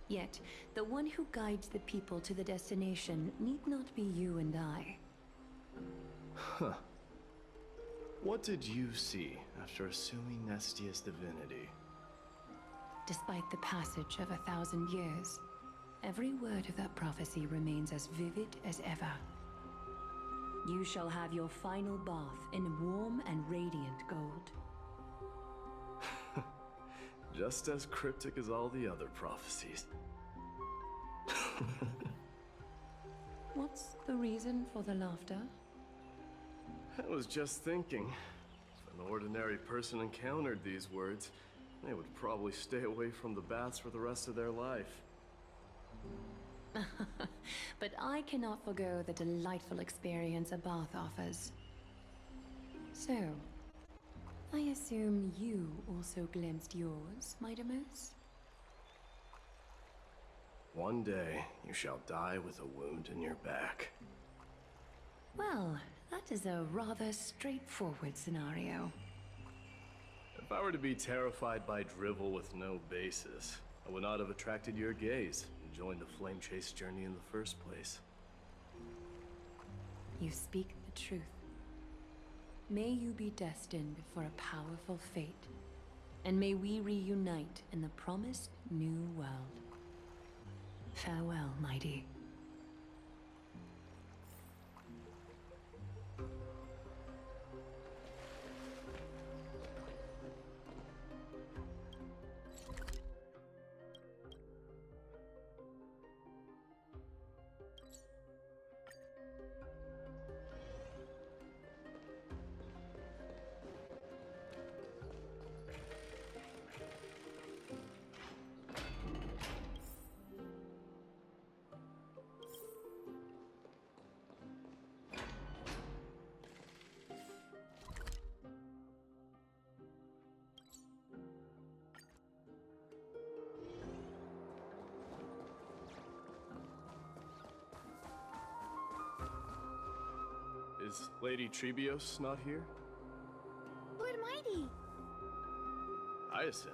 Yet, the one who guides the people to the destination need not be you and I. Huh. What did you see after assuming Nestia's divinity? Despite the passage of 1,000 years, every word of that prophecy remains as vivid as ever. You shall have your final bath in warm and radiant gold. Just as cryptic as all the other prophecies. What's the reason for the laughter? I was just thinking, if an ordinary person encountered these words, They would probably stay away from the baths for the rest of their life. But I cannot forgo the delightful experience a bath offers. So, I assume you also glimpsed yours, my Demus? One day, you shall die with a wound in your back. Well, that is a rather straightforward scenario. If I were to be terrified by drivel with no basis, I would not have attracted your gaze and joined the flame chase journey in the first place. You speak the truth. May you be destined for a powerful fate, and may we reunite in the promised new world. Farewell, mighty. Is Lady Trebios not here? Lord Mighty! Hyacinth.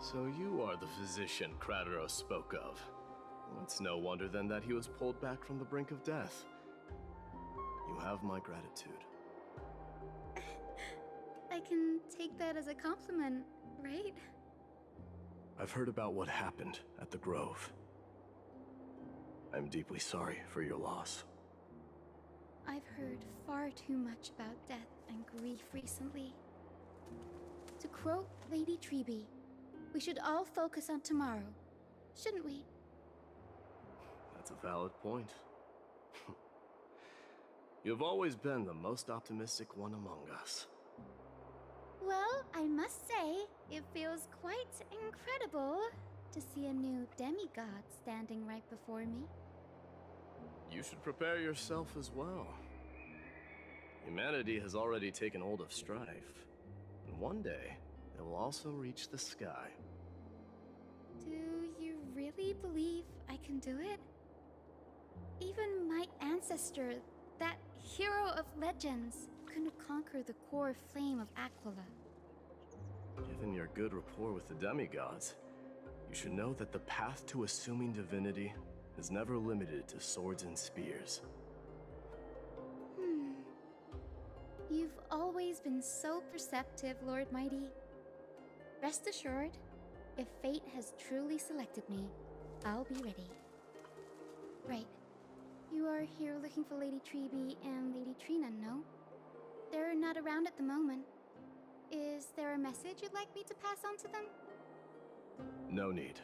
So you are the physician Krateros spoke of. Well, it's no wonder then that he was pulled back from the brink of death. You have my gratitude. I can take that as a compliment, right? I've heard about what happened at the Grove. I'm deeply sorry for your loss. I've heard far too much about death and grief recently. To quote Lady Treeby, we should all focus on tomorrow, shouldn't we? That's a valid point. You've always been the most optimistic one among us. Well, I must say, it feels quite incredible to see a new demigod standing right before me. You should prepare yourself as well. Humanity has already taken hold of strife, and one day it will also reach the sky. Do you really believe I can do it? Even my ancestor, that hero of legends, couldn't conquer the core flame of Aquila. Given your good rapport with the demigods, you should know that the path to assuming divinity is never limited to swords and spears. You've always been so perceptive, Lord Mighty. Rest assured, if fate has truly selected me, I'll be ready. Right. You are here looking for Lady Treeby and Lady Trina, no? They're not around at the moment. Is there a message you'd like me to pass on to them? No need.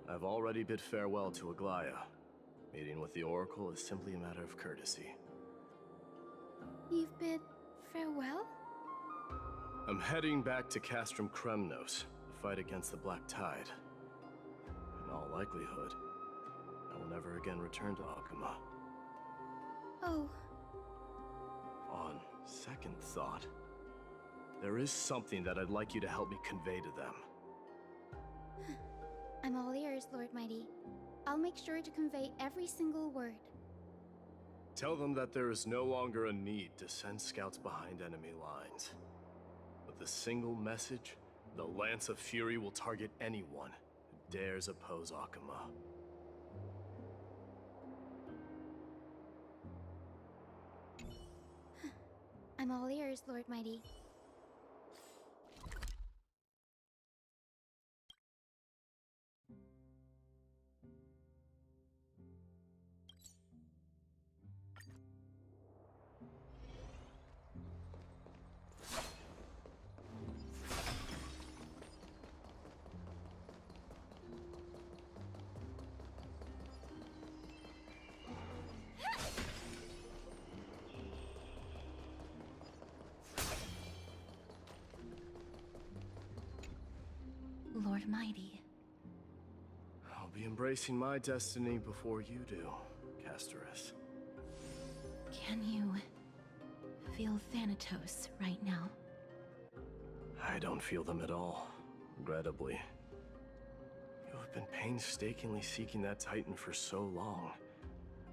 I've already bid farewell to Aglaya. Meeting with the Oracle is simply a matter of courtesy. You've bid farewell? I'm heading back to Castrum Kremnos to fight against the Black Tide. In all likelihood, I will never again return to Akuma. Oh. On second thought, there is something that I'd like you to help me convey to them. I'm all ears, Lord Mighty. I'll make sure to convey every single word. Tell them that there is no longer a need to send scouts behind enemy lines. With a single message, the Lance of Fury will target anyone who dares oppose Akuma. I'm all ears, Lord Mighty. Lord Mighty. I'll be embracing my destiny before you do, Castorus. Can you feel Thanatos right now? I don't feel them at all, regrettably. You have been painstakingly seeking that Titan for so long.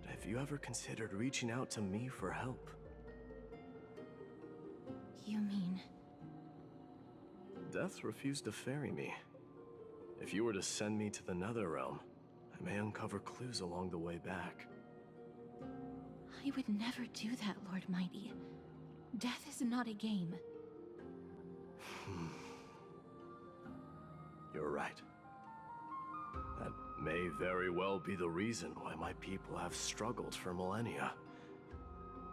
Have you ever considered reaching out to me for help? You mean... Death refused to ferry me. If you were to send me to the Netherrealm, I may uncover clues along the way back. I would never do that, Lord Mighty. Death is not a game. You're right. That may very well be the reason why my people have struggled for millennia.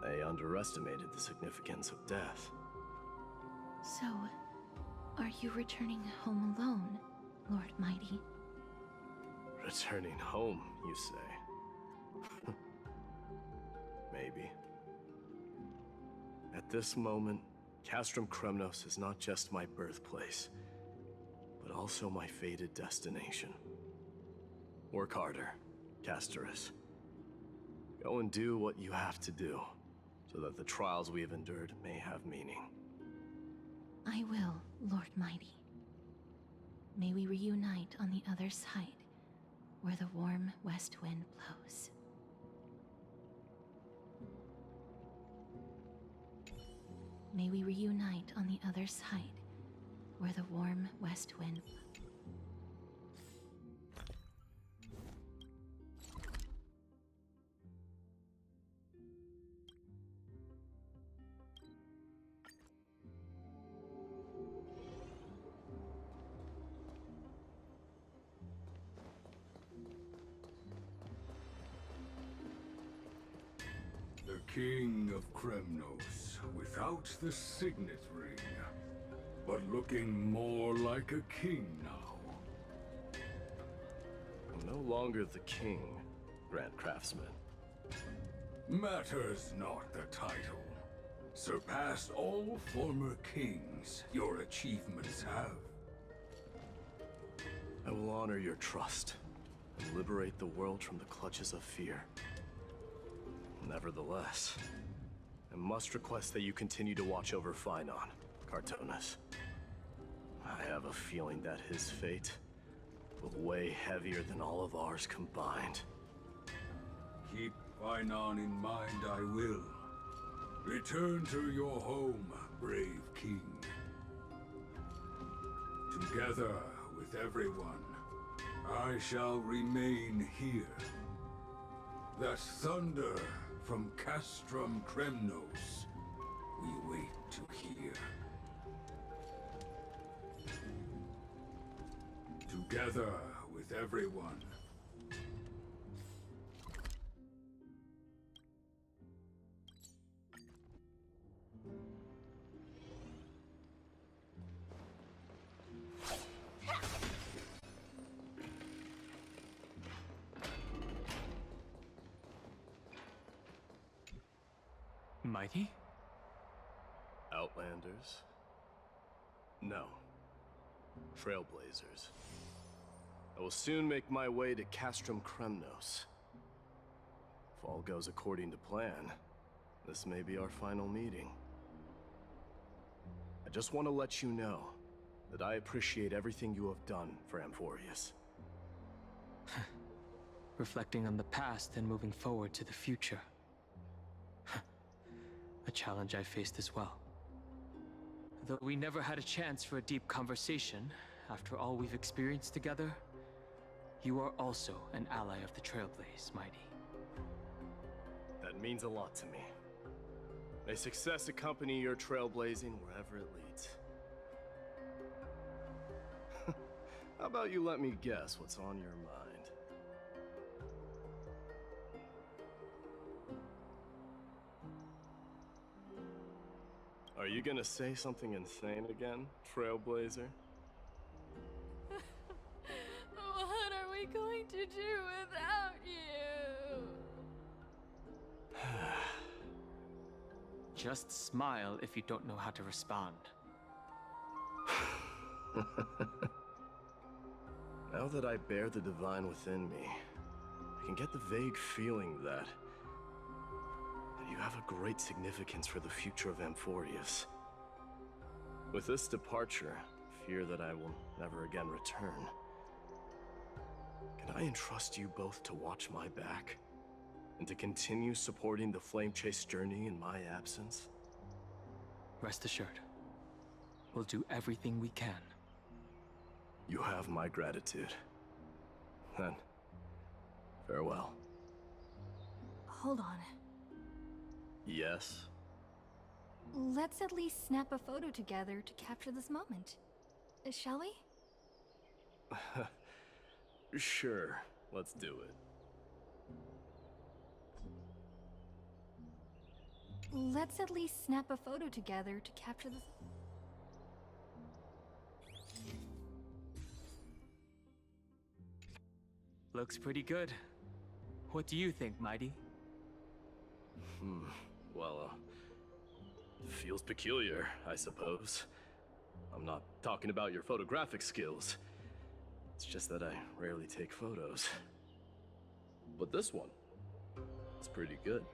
They underestimated the significance of death. So, are you returning home alone, Lord Mighty? Returning home, you say? Maybe. At this moment, Castrum Kremnos is not just my birthplace, but also my fated destination. Work harder, Castorus. Go and do what you have to do, so that the trials we have endured may have meaning. I will, Lord Mighty. May we reunite on the other side, where the warm west wind blows. May we reunite on the other side, where the warm west wind blows. The King of Kremnos, without the signet ring, but looking more like a king now. I'm no longer the king, Grand Craftsman. Matters not the title. Surpassed all former kings your achievements have. I will honor your trust and liberate the world from the clutches of fear. Nevertheless, I must request that you continue to watch over Phainon, Cartonis. I have a feeling that his fate will weigh heavier than all of ours combined. Keep Phainon in mind, I will. Return to your home, brave king. Together with everyone, I shall remain here. That thunder from Castrum Kremnos, we wait to hear. Together with everyone. Mighty? Outlanders? No. Trailblazers. I will soon make my way to Castrum Kremnos. If all goes according to plan, this may be our final meeting. I just want to let you know that I appreciate everything you have done for Amphorius. Reflecting on the past and moving forward to the future. A challenge I faced as well. Though we never had a chance for a deep conversation, after all we've experienced together, you are also an ally of the Trailblaze, Mighty. That means a lot to me. May success accompany your trailblazing wherever it leads. How about you let me guess what's on your mind? Are you gonna say something insane again, Trailblazer? What are we going to do without you? Just smile if you don't know how to respond. Now that I bear the divine within me, I can get the vague feeling that you have a great significance for the future of Amphorius. With this departure, I fear that I will never again return. Can I entrust you both to watch my back? And to continue supporting the Flame Chase journey in my absence? Rest assured, we'll do everything we can. You have my gratitude. Then, farewell. Hold on. Yes? Let's at least snap a photo together to capture this moment. Shall we? Sure, let's do it. Let's at least snap a photo together to capture this. Looks pretty good. What do you think, Mighty? Well, feels peculiar, I suppose. I'm not talking about your photographic skills. It's just that I rarely take photos. But this one, it's pretty good.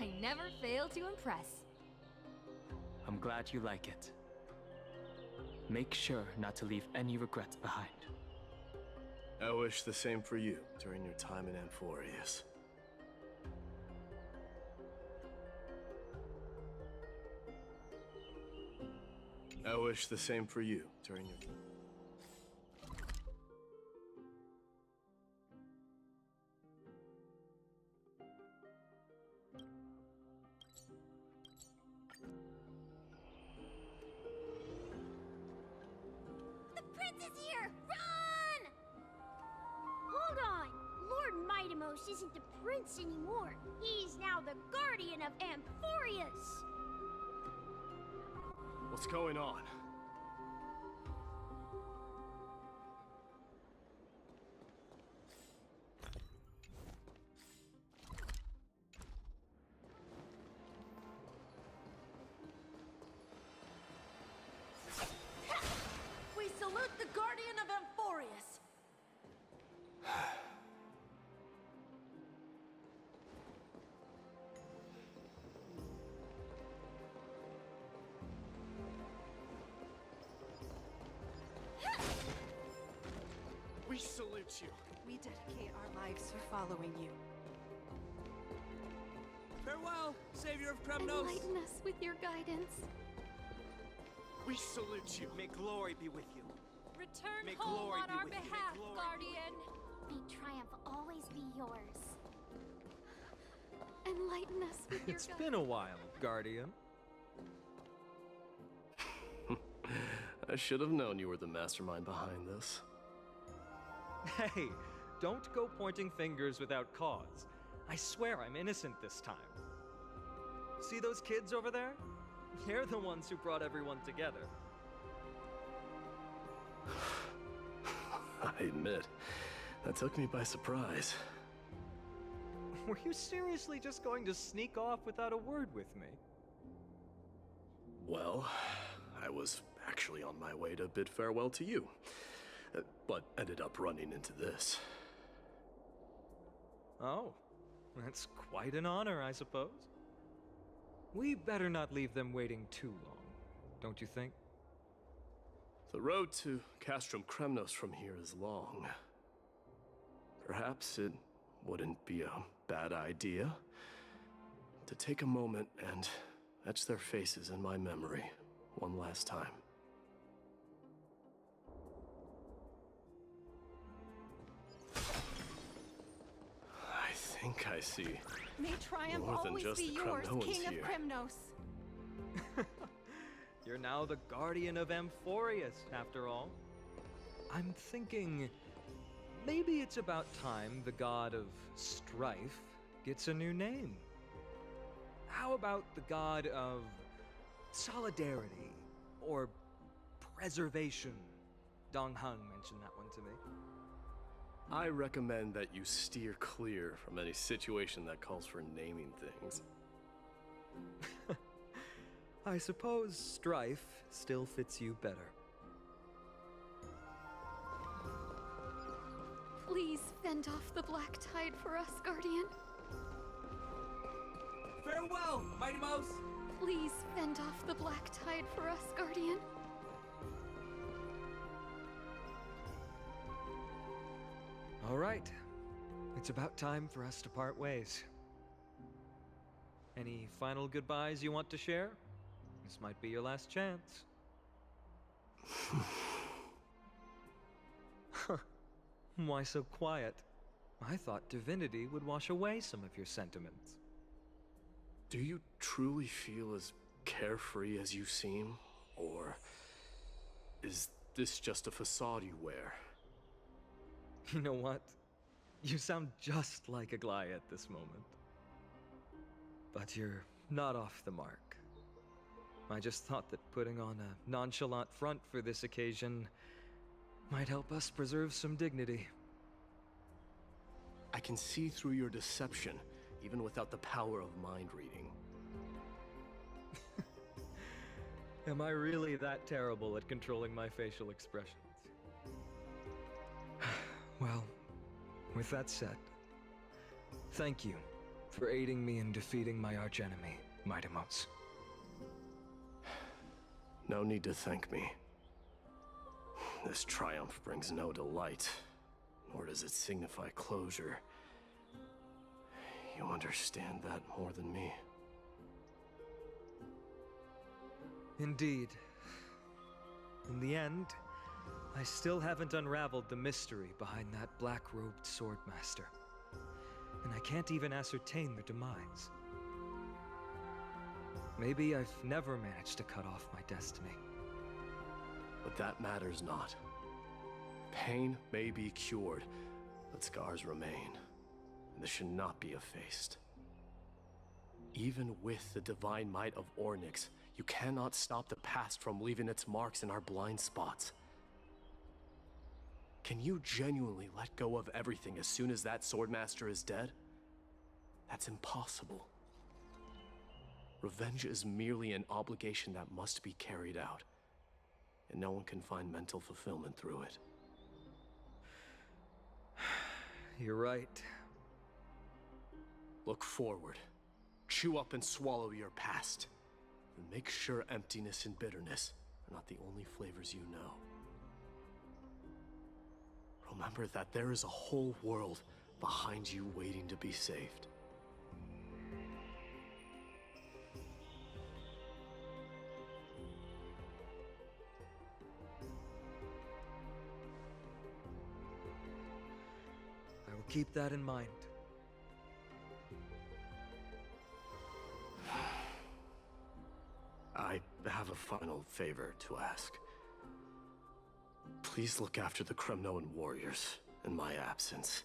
I never fail to impress. I'm glad you like it. Make sure not to leave any regrets behind. I wish the same for you during your time in Amphorius. I wish the same for you during your... The prince is here! Run! Hold on! Lord Mightimos isn't the prince anymore. He's now the guardian of Amphorius! What's going on? We salute the guardian of Amphorius. We salute you. We dedicate our lives for following you. Farewell, Savior of Kremnos. Enlighten us with your guidance. We salute you. May glory be with you. Return May home glory on be our with you. May behalf, glory Guardian! May triumph always be yours. Enlighten us with your It's been a while, Guardian. I should have known you were the mastermind behind this. Hey, don't go pointing fingers without cause. I swear I'm innocent this time. See those kids over there? They're the ones who brought everyone together. I admit, that took me by surprise. Were you seriously just going to sneak off without a word with me? Well, I was actually on my way to bid farewell to you, but ended up running into this. Oh, that's quite an honor, I suppose. We better not leave them waiting too long, don't you think? The road to Castrum Kremnos from here is long. Perhaps it wouldn't be a bad idea to take a moment and etch their faces in my memory one last time. I think I see May triumph more than always just be the yours, Kremnoans King here. of Kremnos. You're now the guardian of Amphorius, after all. I'm thinking maybe it's about time the god of strife gets a new name. How about the god of solidarity or preservation? Dong Heng mentioned that one to me. I recommend that you steer clear from any situation that calls for naming things. I suppose strife still fits you better. Please fend off the black tide for us, Guardian. Farewell, Mighty Mouse! Please fend off the black tide for us, Guardian. All right. It's about time for us to part ways. Any final goodbyes you want to share? This might be your last chance. Huh. Why so quiet? I thought divinity would wash away some of your sentiments. Do you truly feel as carefree as you seem? Or is this just a facade you wear? You know what? You sound just like Aglaya at this moment. But you're not off the mark. I just thought that putting on a nonchalant front for this occasion might help us preserve some dignity. I can see through your deception, even without the power of mind reading. Am I really that terrible at controlling my facial expressions? Well, with that said, thank you for aiding me in defeating my archenemy, Mightimos. No need to thank me. This triumph brings no delight, nor does it signify closure. You understand that more than me. Indeed. In the end, I still haven't unraveled the mystery behind that black-robed swordmaster. And I can't even ascertain their demise. Maybe I've never managed to cut off my destiny. But that matters not. Pain may be cured, but scars remain, and this should not be effaced. Even with the divine might of Ornyx, you cannot stop the past from leaving its marks in our blind spots. Can you genuinely let go of everything as soon as that swordmaster is dead? That's impossible. Revenge is merely an obligation that must be carried out, and no one can find mental fulfillment through it. You're right. Look forward. Chew up and swallow your past. And make sure emptiness and bitterness are not the only flavors you know. Remember that there is a whole world behind you waiting to be saved. I will keep that in mind. I have a final favor to ask. Please look after the Kremnoan warriors in my absence.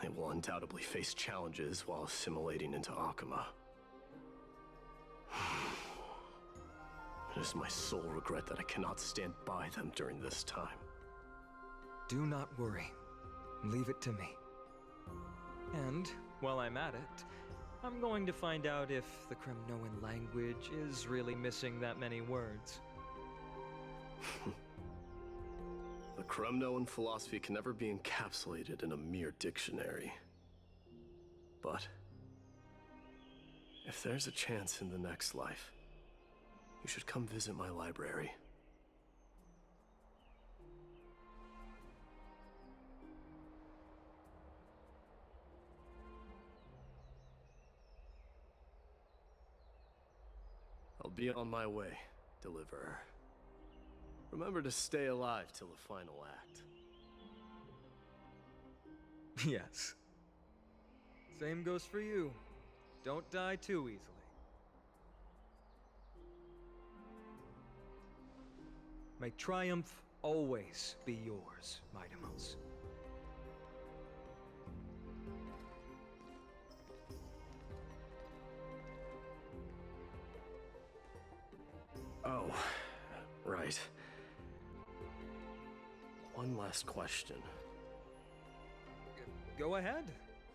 They will undoubtedly face challenges while assimilating into Akama. It is my sole regret that I cannot stand by them during this time. Do not worry. Leave it to me. And, while I'm at it, I'm going to find out if the Kremnoan language is really missing that many words. The Kremnoan philosophy can never be encapsulated in a mere dictionary. But if there's a chance in the next life, you should come visit my library. I'll be on my way, Deliverer. Remember to stay alive till the final act. Yes. Same goes for you. Don't die too easily. May triumph always be yours, Mightimos. Oh, right. One last question. Go ahead.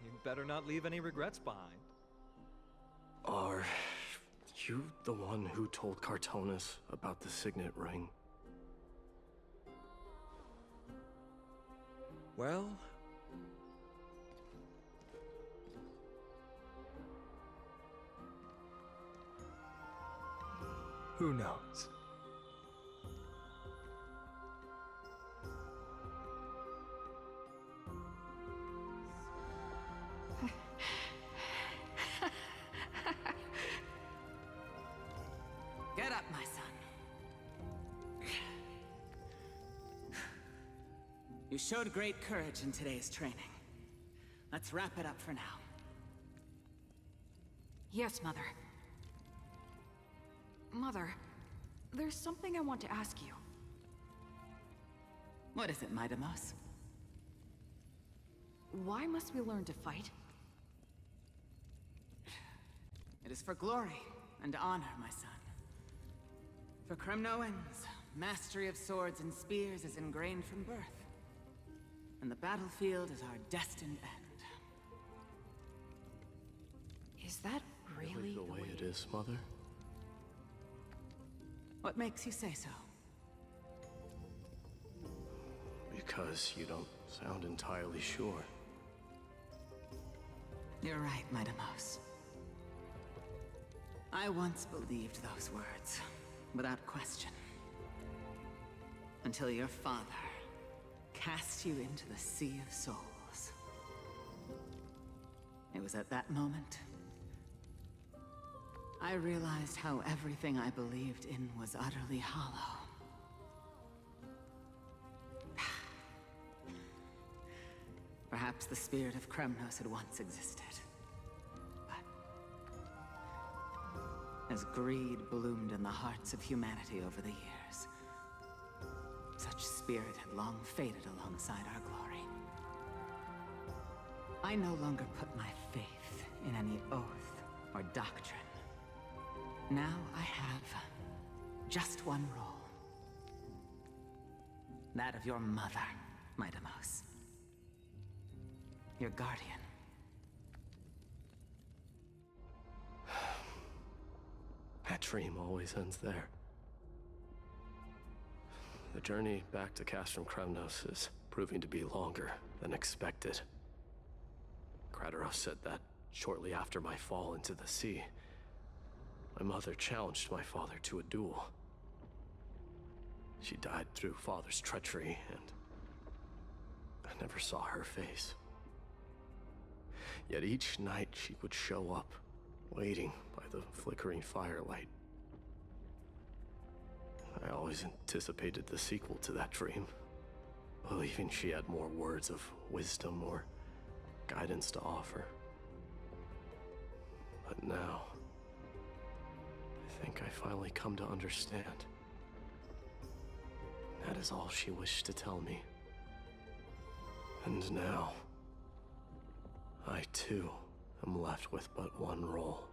You better not leave any regrets behind. Are you the one who told Cartonis about the signet ring? Well, who knows? Get up, my son. You showed great courage in today's training. Let's wrap it up for now. Yes, Mother. Mother, there's something I want to ask you. What is it, Midamos? Why must we learn to fight? It is for glory and honor, my son. For Kremnoans, mastery of swords and spears is ingrained from birth. And the battlefield is our destined end. Is that really the way it is, Mother? What makes you say so? Because you don't sound entirely sure. You're right, Midamos. I once believed those words, without question. Until your father cast you into the Sea of Souls. It was at that moment I realized how everything I believed in was utterly hollow. Perhaps the spirit of Kremnos had once existed. But as greed bloomed in the hearts of humanity over the years, such spirit had long faded alongside our glory. I no longer put my faith in any oath or doctrine. Now I have just one role. That of your mother, Midamos. Your guardian. That dream always ends there. The journey back to Castrum Kremnos is proving to be longer than expected. Krateros said that shortly after my fall into the sea, my mother challenged my father to a duel. She died through father's treachery, and I never saw her face. Yet each night she would show up, waiting by the flickering firelight. I always anticipated the sequel to that dream, believing she had more words of wisdom or guidance to offer. But now, I think I finally come to understand. That is all she wished to tell me. And now, I too am left with but one role.